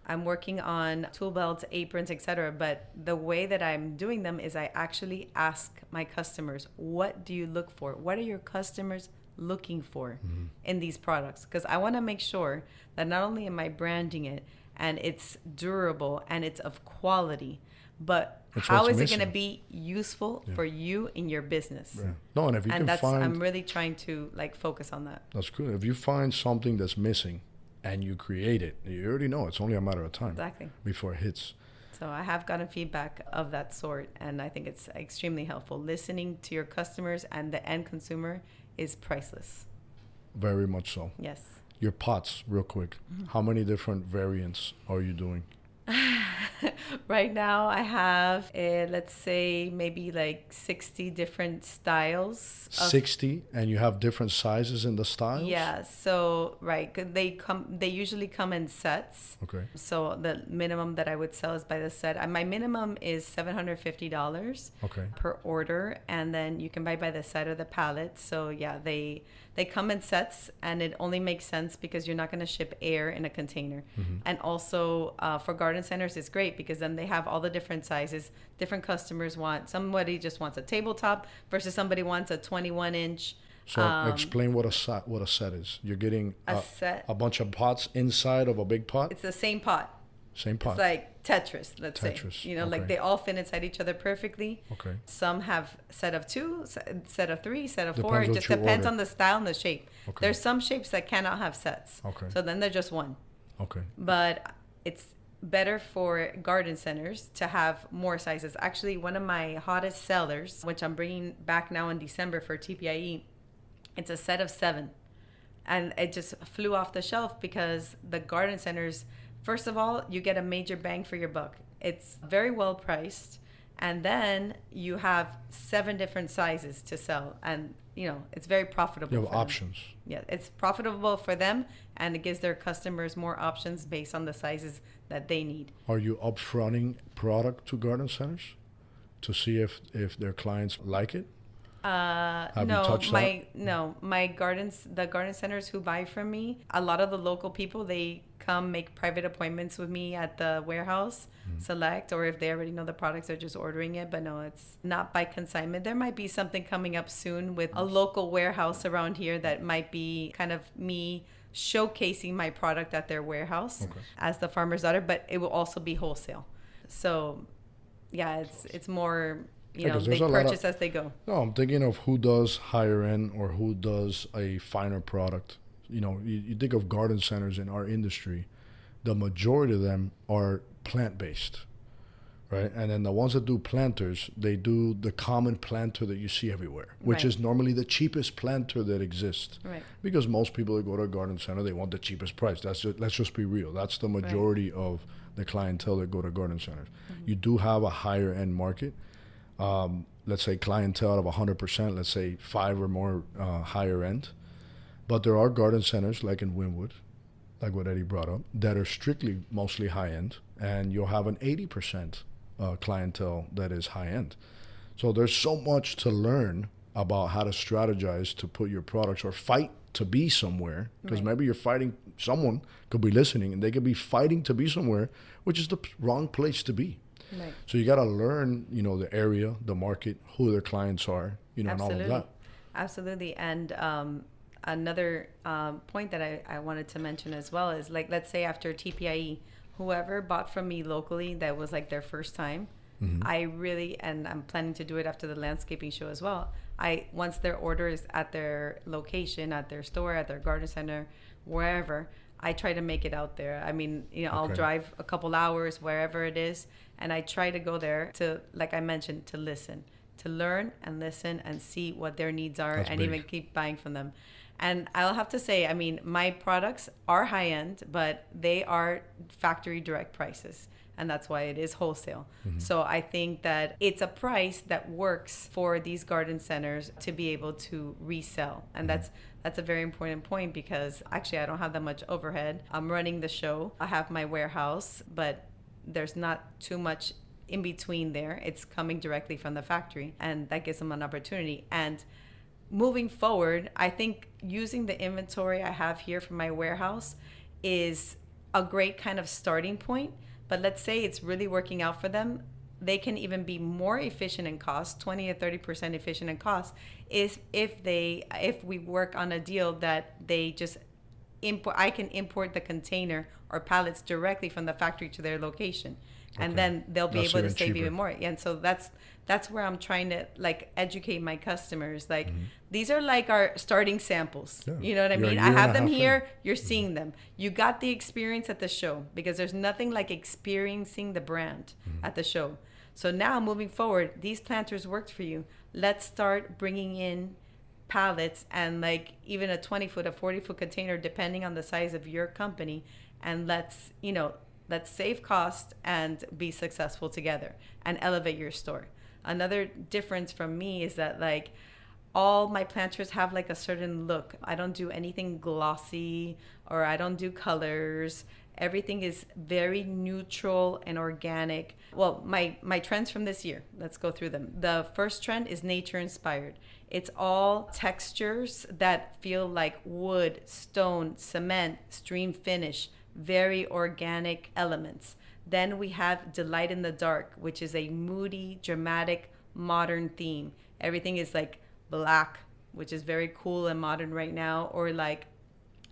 I'm working on tool belts, aprons, etc. But the way that I'm doing them is I actually ask my customers, what do you look for? What are your customers looking for in these products? Because I want to make sure that not only am I branding it and it's durable and it's of quality, but That's how what's is it going to missing. be useful for you in your business? Yeah. No, and if you And can that's find, I'm really trying to focus on that. that's good. If you find something that's missing and you create it, you already know it's only a matter of time Exactly. before it hits. So I have gotten feedback of that sort, and I think it's extremely helpful. Listening to your customers and the end consumer is priceless. Very much so. Yes. Your pots, real quick. How many different variants are you doing? Right now I have, let's say, maybe like 60 different styles. 60, and you have different sizes in the styles? Yeah. So, right. 'Cause they usually come in sets. Okay. So the minimum that I would sell is by the set. My minimum is $750 Okay. per order, and then you can buy by the set or the pallet. So yeah, they come in sets, and it only makes sense because you're not going to ship air in a container. And also for garden centers, it's great because then they have all the different sizes. Different customers somebody just wants a tabletop versus somebody wants a 21-inch. So explain what a set is. You're getting A set. a bunch of pots inside of a big pot? It's the same pot. Same pot. It's like Tetris, let's Tetris, say. Like okay. they all fit inside each other perfectly. Okay. Some have set of 2, set of 3, set of 4. Depends It what just you depends order. on the style and the shape. Okay. There's some shapes that cannot have sets. Okay. So then they're just one. Okay. But it's better for garden centers to have more sizes. Actually, one of my hottest sellers, which I'm bringing back now in December for TPIE, it's a set of 7. And it just flew off the shelf because the garden centers, first of all, you get a major bang for your buck. It's very well priced. And then you have 7 different sizes to sell. And, it's very profitable. You have for them. options. Yeah, it's profitable for them, and it gives their customers more options based on the sizes that they need. Are you upfronting product to garden centers to see if their clients like it? Have you touched that? My the garden centers who buy from me, a lot of the local people, they come make private appointments with me at the warehouse, select, or if they already know the products, they're just ordering it. But no, it's not by consignment. There might be something coming up soon with a local warehouse around here that might be kind of me showcasing my product at their warehouse as the farmer's daughter, but it will also be wholesale. So yeah, it's more, they purchase as they go. No, I'm thinking of who does higher end or who does a finer product. You think of garden centers in our industry, the majority of them are plant-based, right? And then the ones that do planters, they do the common planter that you see everywhere, which is normally the cheapest planter that exists. Right. Because most people that go to a garden center, they want the cheapest price. Let's just be real. That's the majority of the clientele that go to garden centers. You do have a higher end market. Let's say clientele of 100%, let's say 5 or more higher end. But there are garden centers like in Wynwood, like what Eddie brought up, that are strictly mostly high end, and you'll have an 80% clientele that is high end. So there's so much to learn about how to strategize to put your products or fight to be somewhere, because maybe you're fighting, someone could be listening and they could be fighting to be somewhere, which is the wrong place to be. Right. So you got to learn, the area, the market, who their clients are, and all of that. Absolutely. And another point that I wanted to mention as well is, like, let's say after TPIE, whoever bought from me locally that was like their first time, and I'm planning to do it after the landscaping show as well. Once their order is at their location, at their store, at their garden center, wherever, I try to make it out there. I mean, I'll drive a couple hours wherever it is, and I try to go there to, like I mentioned, to listen, to learn and listen and see what their needs are. That's and big. Even keep buying from them. And I'll have to say, I mean, my products are high end, but they are factory direct prices. And that's why it is wholesale. So I think that it's a price that works for these garden centers to be able to resell. And that's a very important point, because actually I don't have that much overhead. I'm running the show. I have my warehouse, but there's not too much in between there. It's coming directly from the factory, and that gives them an opportunity. And moving forward, I think using the inventory I have here from my warehouse is a great kind of starting point. But let's say it's really working out for them, they can even be more efficient in cost, 20 to 30% efficient in cost, if we work on a deal that they just import. I can import the container or pallets directly from the factory to their location. And then they'll be able to save even more. And so that's where I'm trying to, like, educate my customers. Like, these are like our starting samples. Yeah. You know what I mean? I have them here. You're seeing them. You got the experience at the show, because there's nothing like experiencing the brand at the show. So now moving forward, these planters worked for you. Let's start bringing in pallets and, like, even a 20-foot, a 40-foot container, depending on the size of your company. And let's save cost and be successful together and elevate your store. Another difference from me is that, like, all my planters have like a certain look. I don't do anything glossy, or I don't do colors. Everything is very neutral and organic. Well, my trends from this year, let's go through them. The first trend is nature inspired. It's all textures that feel like wood, stone, cement, stream finish, very organic elements. Then we have Delight in the Dark, which is a moody, dramatic, modern theme. Everything is like black, which is very cool and modern right now, or like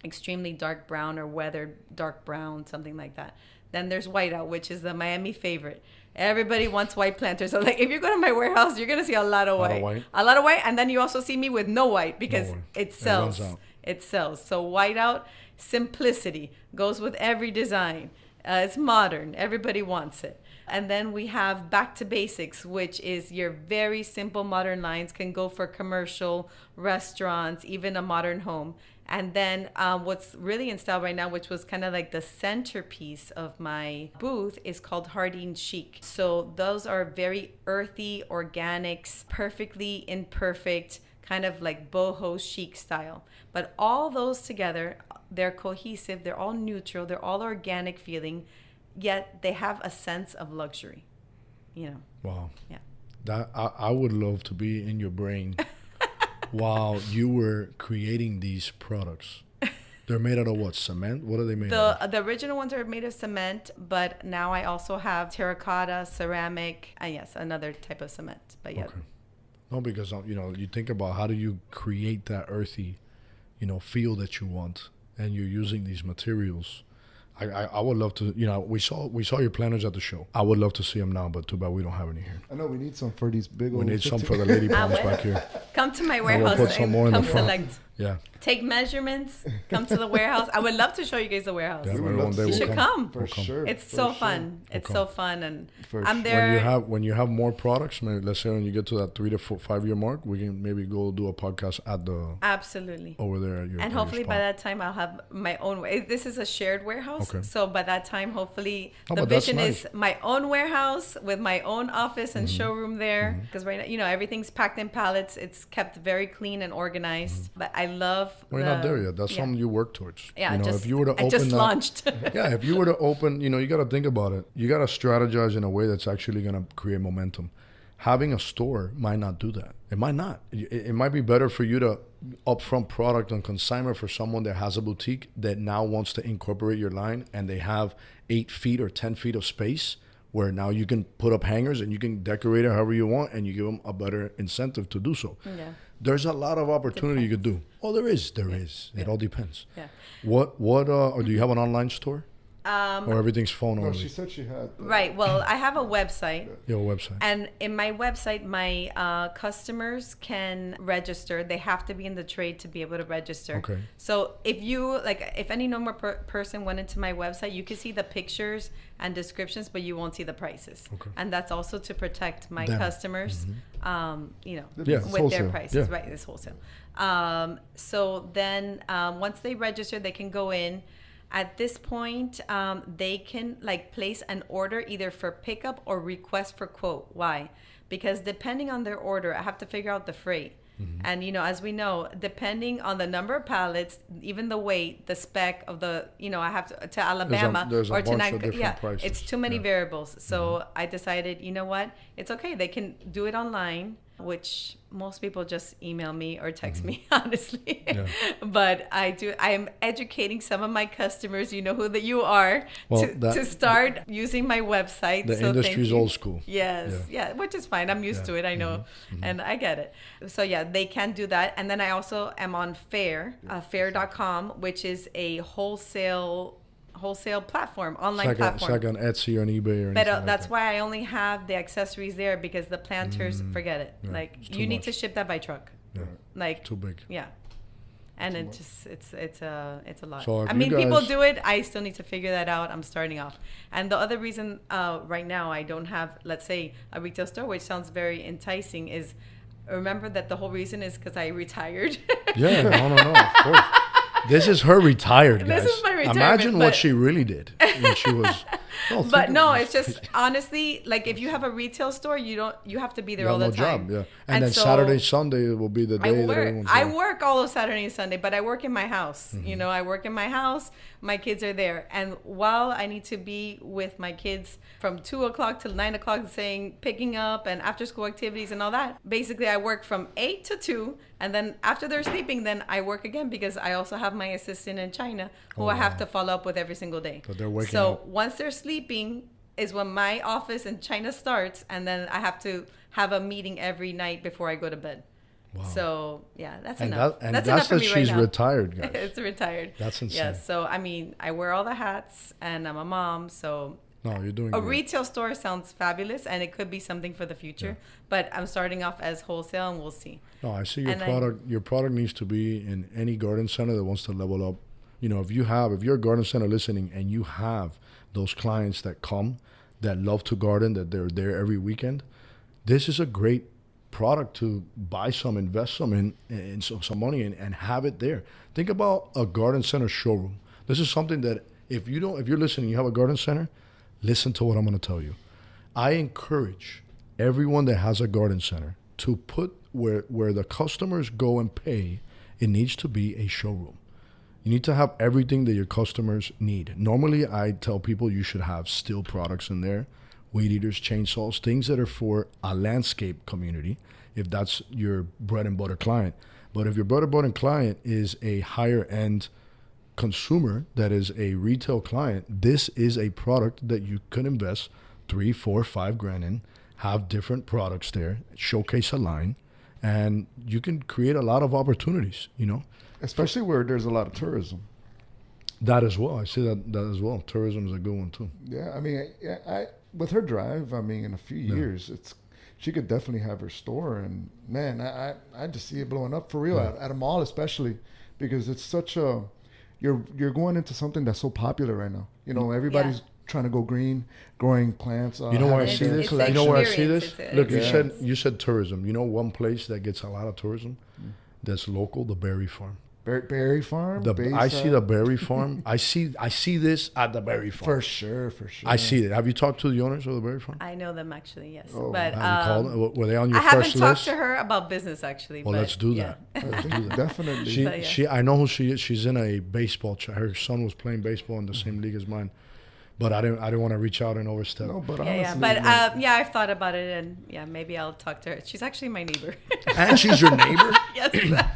extremely dark brown or weathered dark brown, something like that. Then there's Whiteout, which is the Miami favorite. Everybody wants white planters. So, like, if you go to my warehouse, you're going to see a lot of white. A lot of white. And then you also see me with no white, because it sells. It sells. So Whiteout, simplicity, goes with every design. It's modern. Everybody wants it. And then we have Back to Basics, which is your very simple modern lines, can go for commercial, restaurants, even a modern home. And then what's really in style right now, which was kind of like the centerpiece of my booth, is called Hardin Chic. So those are very earthy organics, perfectly imperfect, kind of like boho chic style. But all those together, they're cohesive, they're all neutral, they're all organic feeling, yet they have a sense of luxury, you know. Wow. Yeah. That I would love to be in your brain while you were creating these products. They're made out of what? Cement? What are they made out of? The original ones are made of cement, but now I also have terracotta, ceramic, and yes, another type of cement. But yeah. Okay. No, because you think about how do you create that earthy, feel that you want, and you're using these materials. I would love to. We saw your planters at the show. I would love to see them now, but too bad we don't have any here. I know we need some for these big old. We need some for the lady palms back here. Come to my I warehouse will put some more in the come front. select. Yeah. Take measurements. Come to the warehouse. I would love to show you guys the warehouse. Yeah, We would one love day to we'll see You should come. For sure. It's for so sure. fun. It's come. so fun, and For I'm sure. there. When you have more products, maybe, let's say when you get to that 3 to 5 year mark, we can maybe go do a podcast at the Absolutely. over there at your. And at your hopefully by spot. that time I'll have my own. This is a shared warehouse, Okay. so by that time, hopefully Oh, the but that's vision nice. is my own warehouse with my own office and showroom there. Because right now, everything's packed in pallets. It's kept very clean and organized. But I love. Well, you're not there yet. That's yeah. something you work towards. Yeah, if you were to I open just that, launched. yeah, if you were to open, you got to think about it. You got to strategize in a way that's actually going to create momentum. Having a store might not do that. It might not. It might be better for you to upfront product on consignment for someone that has a boutique that now wants to incorporate your line, and they have 8 feet or 10 feet of space where now you can put up hangers and you can decorate it however you want, and you give them a better incentive to do so. Yeah. There's a lot of opportunity you could do. Oh, there is. It all depends. Yeah. Or do you have an online store? Or everything's phone No, only? she said she had. Right. Well, I have a website. Your website. And in my website, my customers can register. They have to be in the trade to be able to register. Okay. So if any normal person went into my website, you can see the pictures and descriptions, but you won't see the prices. Okay. And that's also to protect my Them. customers, Yeah. with It's their wholesale. prices. Yeah. Right, it's wholesale. So then once they register, they can go in. At this point, they can place an order either for pickup or request for quote. Why? Because depending on their order, I have to figure out the freight. And, as we know, depending on the number of pallets, even the weight, the spec of the, I have to Alabama there's a or to bunch of different prices. it's too many Yeah. variables. So I decided, you know what? It's okay. They can do it online, which most people just email me or text me, honestly. Yeah. But I am educating some of my customers, who that you are, Well, to start using my website. The So thank industry's you. old school. Yes, yeah, which is fine. I'm used Yeah. to it. I know, and I get it. So yeah, they can do that. And then I also am on Faire.com, which is a wholesale platform, online platform. It's like on Etsy or on eBay or But anything that's like why I only have the accessories there, because the planters, forget it. Yeah, Like it's too you need much. to ship that by truck. that. Like Yeah, too big. yeah. And it's a lot. So if I you mean, people guys- do it. I still need to figure that out. I'm starting off. And the other reason right now I don't have, let's say, a retail store, which sounds very enticing, is remember that the whole reason is because I retired. Yeah, no, of course. This is her retired, guys. This is my retirement, Imagine what but- she really did when she was. No, But think no, of- it's just honestly, like if you have a retail store, you have to be there you all have the no time. job, yeah. And then so Saturday, Sunday will be the day that everyone's I there. work all of Saturday and Sunday, but I work in my house. Mm-hmm. I work in my house. My kids are there, and while I need to be with my kids from 2:00 till 9:00, picking up and after school activities and all that. Basically, I work from 8 to 2, and then after they're sleeping, then I work again because I also have my assistant in China who I have to follow up with every single day. So they're waking So up. once they're sleeping is when my office in China starts, and then I have to have a meeting every night before I go to bed. Wow. So yeah, that's And enough. that, and that's that's enough for that me she's right now. retired, guys. It's retired. That's insane. Yeah. So I mean, I wear all the hats, and I'm a mom. So No, you're doing a great. retail store sounds fabulous, and it could be something for the future. But I'm starting off as wholesale, and we'll see. No, I see your And product. Your product needs to be in any garden center that wants to level up. If you're a garden center listening and you have those clients that come, that love to garden, that they're there every weekend, this is a great product to buy some, invest some in some money and have it there. Think about a garden center showroom. This is something that if you're listening, you have a garden center, listen to what I'm going to tell you. I encourage everyone that has a garden center to put where the customers go and pay, it needs to be a showroom. You need to have everything that your customers need. Normally, I tell people you should have still products in there, weed eaters, chainsaws, things that are for a landscape community, if that's your bread and butter client. But if your bread and butter client is a higher end consumer that is a retail client, this is a product that you could invest 3, 4, 5 grand in, have different products there, showcase a line, and you can create a lot of opportunities, you know? Especially where there's a lot of tourism. That as well. I see that as well. Tourism is a good one too. Yeah, I mean, I with her drive, I mean, in a few years, she could definitely have her store, and man, I just see it blowing up for real at a mall, especially because it's such a you're going into something that's so popular right now. You know, everybody's trying to go green, growing plants. You know where I see this? You know where I see this? Look, Yeah. you said tourism. You know one place that gets a lot of tourism that's local, the berry farm. Berry farm. I see the berry farm. I see this at the berry farm. For sure. I see it. Have you talked to the owners of the berry farm? I know them actually, yes. Oh. But Have you called? Were they on your I haven't first talked list? to her about business actually. Well, but let's do yeah. that. Let's do that. Definitely. But yeah. She I know who she is. She's in a baseball. Her son was playing baseball in the same league as mine, but I didn't want to reach out and overstep. No, but Yeah, honestly, but like, I've thought about it, and maybe I'll talk to her. She's actually my neighbor. And she's your neighbor. Yes.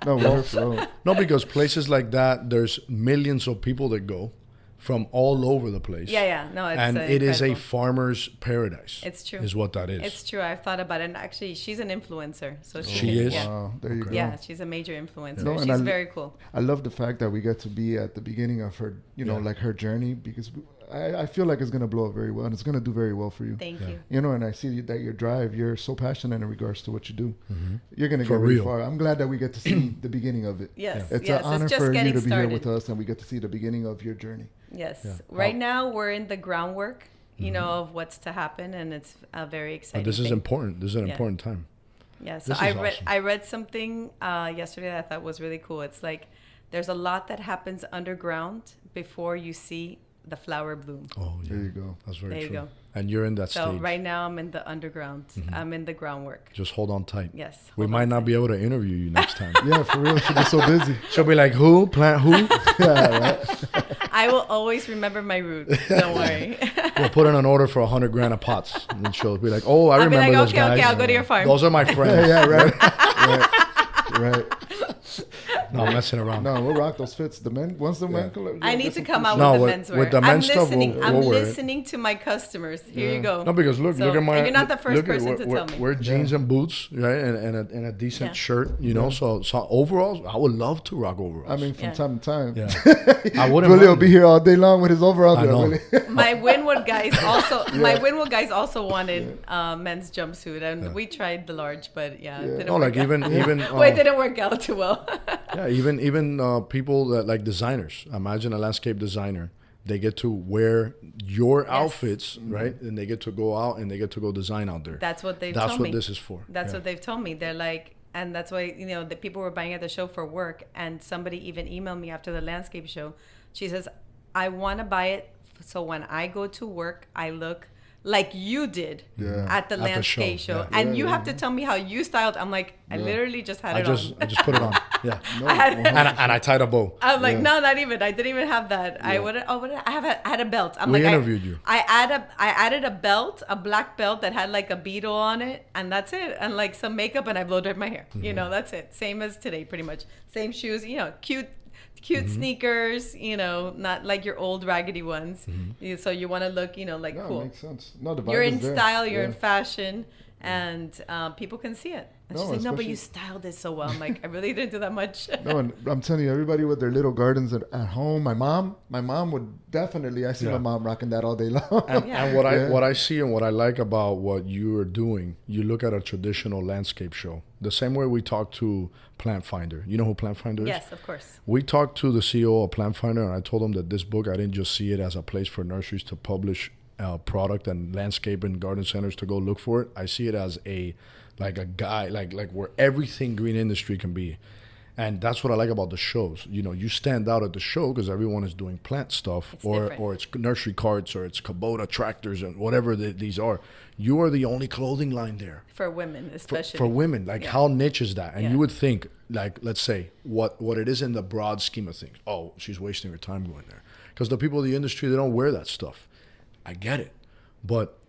no, we're for No, because places like that, there's millions of people that go from all over the place. Yeah. No, it's And it is a incredible. farmer's paradise. It's true. Is what that is. It's true. I've thought about it. And actually, she's an influencer. So She is? Yeah. wow, there you go. Yeah, she's a major influencer. No, and She's I- very cool. I love the fact that we get to be at the beginning of her, like her journey, because I feel like it's going to blow up very well, and it's going to do very well for you. Thank you. You know, and I see that your drive, you're so passionate in regards to what you do. You're going to For get really real. far. I'm glad that we get to see the beginning of it. Yes. It's yes. an honor It's just for you getting to be started. here with us, and we get to see the beginning of your journey. Yes. Yeah. Right now, we're in the groundwork, of what's to happen, and it's a very exciting But this is thing. important. This is an Yeah. important time. Yeah, so This is awesome. I read something yesterday that I thought was really cool. It's like there's a lot that happens underground before you see the flower bloom. Oh, yeah. There you go. That's very There you true. go. And you're in that So stage. right now I'm in the underground. I'm in the groundwork. Just hold on tight. Yes. We hold might on not tight. be able to interview you next time. Yeah, for real. She'll be so busy. She'll be like, who? Plant who? Yeah, right? I will always remember my roots. Don't worry. We'll put in an order for 100 grand of pots. And then she'll be like, oh, I I'll be remember like, those okay, guys. I'll go to your farm. Those are my friends. Yeah, right. No, I'm messing around. No, we'll rock those fits. The men, once the men collect. I need to come out No, with with- the menswear. with the men's stuff, listening. we'll I'm wear it. listening to my customers. Here Yeah. you go. No, because look So- at my. and you're not the first look at- person to we're, tell me. We're jeans and boots, right, and a decent Yeah. shirt, you know. So overalls, I would love to rock overalls. I mean, from Yeah. time to time. Yeah. I wouldn't. Willie will mind be it. here all day long with his overalls. I know. Willie. My Winwood guys also wanted men's jumpsuit, and we tried the large, but it didn't No, work like out. even Well, it didn't work out too well. yeah, even people that like designers. Imagine a landscape designer. They get to wear your outfits, right? And they get to go out and they get to go design out there. That's what they've That's told what me. this is for. That's Yeah. what they've told me. They're like, and that's why, the people were buying at the show for work. And somebody even emailed me after the landscape show. She says, I want to buy it so when I go to work, I look like you did Yeah. at the At the landscape show, show. yeah. And Yeah, you yeah, have to tell me how you styled. I'm like, I literally just had I it just put it on. Yeah. No, And I tied a bow. I'm like, no, not even. I didn't even have that. I had a belt. I'm We like, interviewed you. I added a belt, a black belt that had like a beetle on it, and that's it. And like some makeup, and I blow dried my hair. Mm-hmm. That's it. Same as today, pretty much. Same shoes. Cute Mm-hmm. sneakers. Not like your old raggedy ones. Mm-hmm. So you want to look, like no, cool. makes sense. No, the vibe You're is in there. style. You're Yeah. in fashion. And people can see it. And No, she's like, no, but especially- you styled it so well. I'm like, I really didn't do that much. No, and I'm telling you, everybody with their little gardens at home. My mom would definitely. I see Yeah. my mom rocking that all day long. And what I see and what I like about what you are doing, you look at a traditional landscape show. The same way we talk to Plant Finder. You know who Plant Finder is? Yes, of course. We talked to the CEO of Plant Finder, and I told him that this book, I didn't just see it as a place for nurseries to publish product and landscape and garden centers to go look for it. I see it as a like a guy, like where everything green industry can be. And that's what I like about the shows. You know, you stand out at the show because everyone is doing plant stuff, or it's nursery carts, or it's Kubota tractors, and whatever these are. You are the only clothing line there. For women, especially. For women. Like, how niche is that? And Yeah. you would think, like, let's say, what it is in the broad scheme of things. Oh, she's wasting her time going there. Because the people in the industry, they don't wear that stuff. I get it. But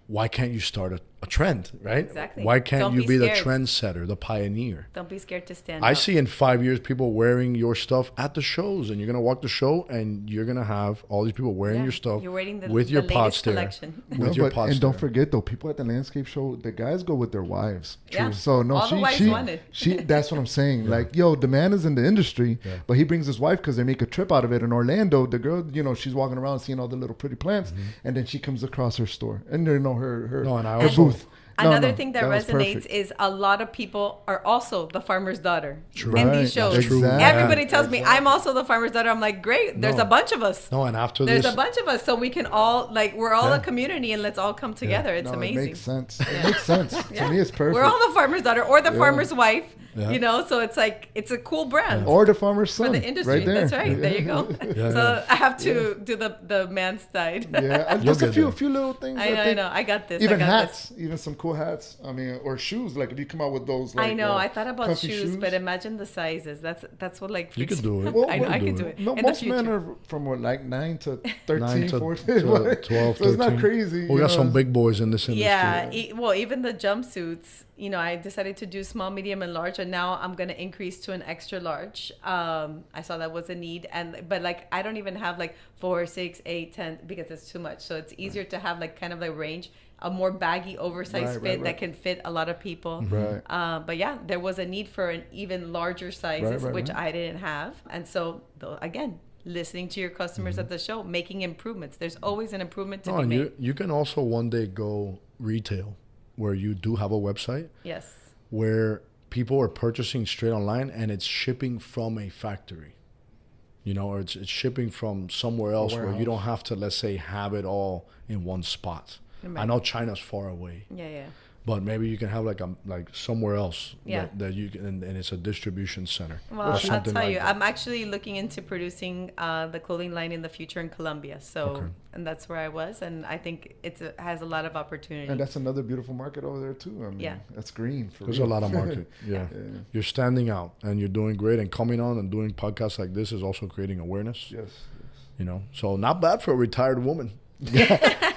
why can't you start a trend, right? Exactly. Why can't Don't you be the scared. trendsetter, the pioneer? Don't be scared to stand I up. see in 5 years people wearing your stuff at the shows, and you're gonna walk the show, and you're gonna have all these people wearing Yeah. your stuff You're wearing the with your latest pots there, collection. with your pots and don't there. forget though, people at the landscape show, the guys go with their wives. Yeah. So no, All the wives wanted. she. That's what I'm saying. Like, yo, the man is in the industry, but he brings his wife because they make a trip out of it. In Orlando, the girl, you know, she's walking around seeing all the little pretty plants, and then she comes across her store, and you know her No, and I her also- booth. Another thing that was resonates perfect. is a lot of people are also the farmer's daughter True. in Right. these shows. That's true. Everybody tells Exactly. me I'm also the farmer's daughter. I'm like, great. There's No. a bunch of us. No, and after There's this, a bunch of us, so we can all we're all Yeah. a community, and let's all come together. It's No, amazing. It makes sense. It makes sense. Yeah. To me, it's perfect. We're all the farmer's daughter or the farmer's wife. Yeah. You know, so it's like it's a cool brand. or the farmer's for son. the industry. Right there. That's right. There you go. Yeah, So yeah. I have to do the man's side. Yeah, You'll just a get few there. few little things. I think. know. I got this. Even I got hats, even some cool hats. I mean, or shoes. Like if you come out with those. This. Like, I know. I thought about comfy shoes, but imagine the sizes. That's what like you freaks could do it. Well, I know well, I do can it. do it. No, in the most men future. are from what, like 9 to 13, 9 to 14. 12, so it's not 13. crazy. We you got know. some big boys in this industry. Yeah. Well, even the jumpsuits. You know, I decided to do small, medium, and large, and now I'm gonna increase to an extra large. I saw that was a need, but like I don't even have like 4, 6, 8, 10 because it's too much. So it's easier to have like kind of like range, a more baggy, oversized fit right. that can fit a lot of people. Right. But yeah, there was a need for an even larger sizes, Right, which right. I didn't have, and so again, listening to your customers at the show, making improvements. There's always an improvement to No, be and made. you can also one day go retail, where you do have a website Yes. where people are purchasing straight online, and it's shipping from a factory, you know, or it's shipping from somewhere else where you don't have to, let's say, have it all in one spot. I know China's far away, Yeah. but maybe you can have like somewhere else Yeah. that you can, and it's a distribution center. Well, or I'll something tell like you, that. I'm actually looking into producing the clothing line in the future in Colombia. So, Okay. and that's where I was, and I think it has a lot of opportunity. And that's another beautiful market over there too. I mean, Yeah. that's green. For There's real. a lot of market. Yeah. You're standing out, and you're doing great, and coming on and doing podcasts like this is also creating awareness. Yes. You know, so not bad for a retired woman.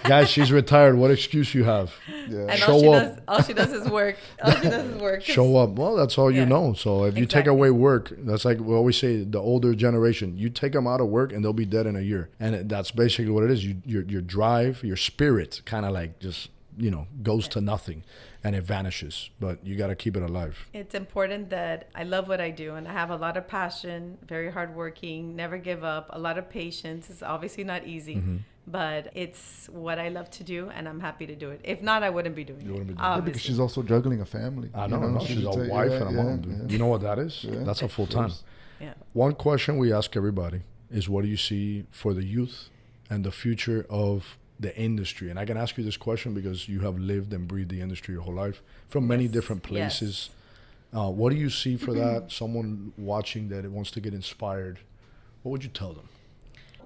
Guys, she's retired. What excuse you have? Yeah. and Show up. all she does is work. All she does is work. Show up. Well, that's all you Yeah. know. So if you take Exactly. away work, that's like we always say, the older generation, you take them out of work and they'll be dead in a year. And that's basically what it is. Your drive, your spirit kind of like just, you know, goes to nothing and it vanishes. But you got to keep it alive. It's important that I love what I do, and I have a lot of passion, very hardworking, never give up, a lot of patience. It's obviously not easy, but it's what I love to do, and I'm happy to do it. If not, I wouldn't be doing it. wouldn't be doing it. Yeah, because Obviously. she's also juggling a family. I you know. No, she's a wife and a mom. Dude. You know what that is? Yeah. That's a full time. Yeah. One question we ask everybody is, what do you see for the youth and the future of the industry? And I can ask you this question because you have lived and breathed the industry your whole life from many different places. What do you see for that? Someone watching that wants to get inspired, what would you tell them?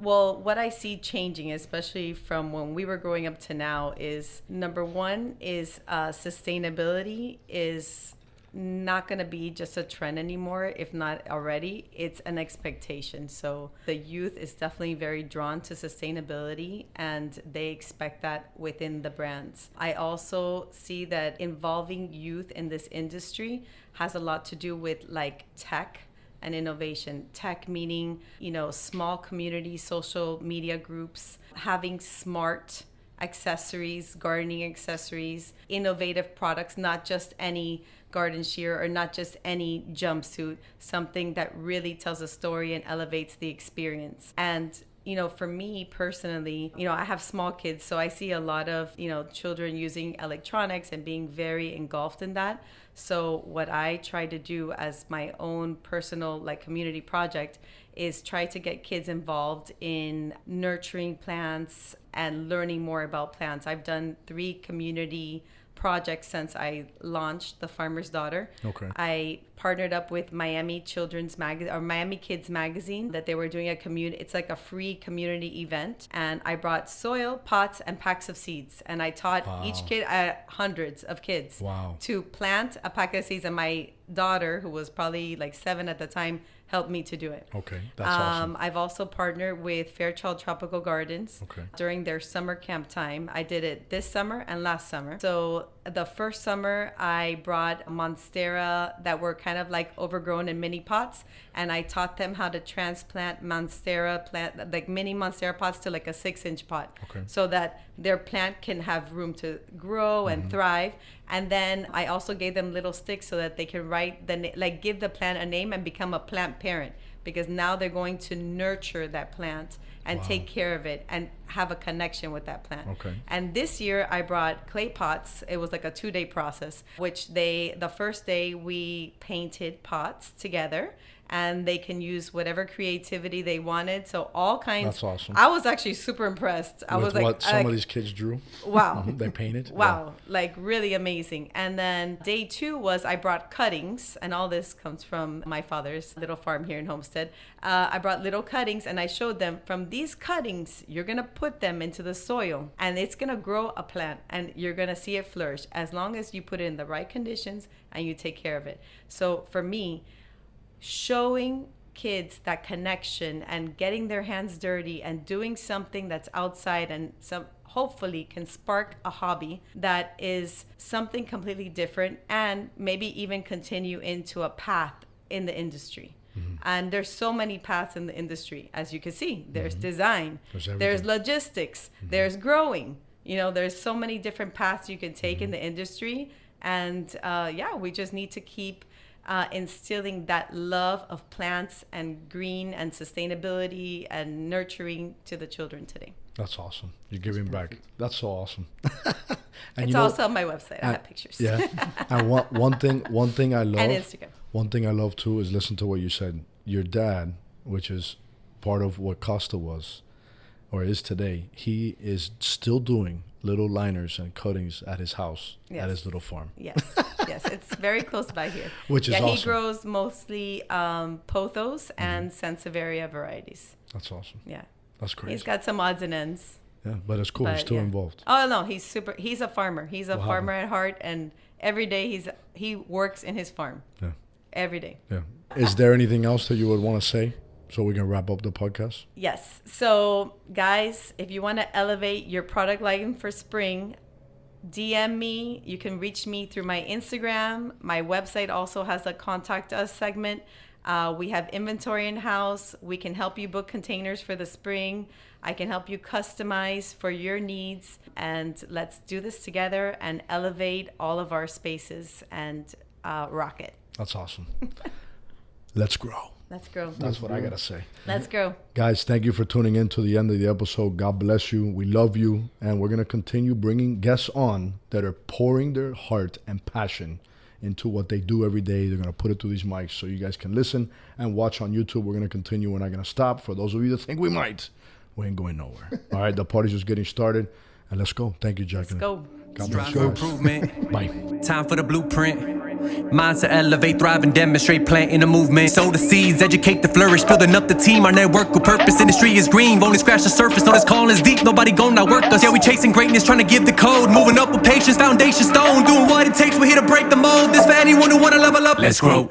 Well, what I see changing, especially from when we were growing up to now, is number one is sustainability is not going to be just a trend anymore, if not already. It's an expectation. So the youth is definitely very drawn to sustainability, and they expect that within the brands. I also see that involving youth in this industry has a lot to do with like tech and innovation. Tech meaning, you know, small community social media groups, having smart accessories, gardening accessories, innovative products, not just any garden shear or not just any jumpsuit, something that really tells a story and elevates the experience. And you know, for me personally, you know, I have small kids, so I see a lot of, you know, children using electronics and being very engulfed in that. So what I try to do as my own personal like community project is try to get kids involved in nurturing plants and learning more about plants. I've done 3 community project since I launched The Farmer's Daughter. Okay. I partnered up with Miami Children's Magazine or Miami Kids Magazine that they were doing a community. It's like a free community event, and I brought soil, pots, and packs of seeds, and I taught each kid, hundreds of kids, to plant a pack of seeds. And my daughter, who was probably like 7 at the time, helped me to do it. Okay, that's awesome. I've also partnered with Fairchild Tropical Gardens during their summer camp time. I did it this summer and last summer. So the first summer, I brought Monstera that were kind of like overgrown in mini pots, and I taught them how to transplant Monstera plant, like mini Monstera pots, to like a 6-inch pot, so that their plant can have room to grow and thrive. And then I also gave them little sticks so that they can write like give the plant a name and become a plant parent, because now they're going to nurture that plant and take care of it and have a connection with that plant. And this year I brought clay pots. It was like a 2-day process, which the first day we painted pots together, and they can use whatever creativity they wanted. So all kinds. That's awesome. I was actually super impressed. I was like, what some of these kids drew. Wow. They painted. Wow. Like really amazing. And then day 2 was I brought cuttings, and all this comes from my father's little farm here in Homestead. I brought little cuttings, and I showed them, from these cuttings, you're going to put them into the soil, and it's going to grow a plant, and you're going to see it flourish as long as you put it in the right conditions and you take care of it. So for me, showing kids that connection and getting their hands dirty and doing something that's outside and hopefully can spark a hobby that is something completely different, and maybe even continue into a path in the industry. And there's so many paths in the industry, as you can see. There's design, there's logistics, there's growing. There's so many different paths you can take in the industry. And we just need to keep instilling that love of plants and green and sustainability and nurturing to the children today. That's awesome. You're giving back. That's so awesome. And it's also on my website. I have pictures. Yeah. And one thing I love. And Instagram. One thing I love too is listen to what you said. Your dad, which is part of what Costa was or is today, he is still doing little liners and cuttings at his house, at his little farm. Yes, it's very close by here. Which is awesome. He grows mostly pothos and Sansevieria varieties. That's awesome. Yeah. That's crazy. He's got some odds and ends. Yeah, but it's cool. He's still involved. Oh, no, he's a farmer. He's a farmer at heart, and every day he works in his farm. Yeah. Every day. Yeah. Is there anything else that you would want to say so we can wrap up the podcast? Yes. So, guys, if you want to elevate your product line for spring, DM me. You can reach me through my Instagram. My website also has a contact us segment. We have inventory in-house. We can help you book containers for the spring. I can help you customize for your needs. And let's do this together and elevate all of our spaces and rock it. That's awesome. Let's grow. Let's grow. That's what I got to say. Let's grow. Guys, thank you for tuning in to the end of the episode. God bless you. We love you. And we're going to continue bringing guests on that are pouring their heart and passion into what they do every day. They're going to put it through these mics so you guys can listen and watch on YouTube. We're going to continue. We're not going to stop. For those of you that think we might, we ain't going nowhere. All right, the party's just getting started. And let's go. Thank you, Jacqueline. Let's go. God bless Strive you. for improvement. Bye. Time for the blueprint. Minds to elevate, thrive, and demonstrate, planting a movement. Sow the seeds, educate the flourish, building up the team. Our network with purpose, industry is green. We've only scratched the surface, know this calling is deep. Nobody gon' outwork us. Yeah, we chasing greatness, trying to give the code. Moving up with patience, foundation stone. Doing what it takes, we're here to break the mold. This for anyone who wanna level up. Let's grow.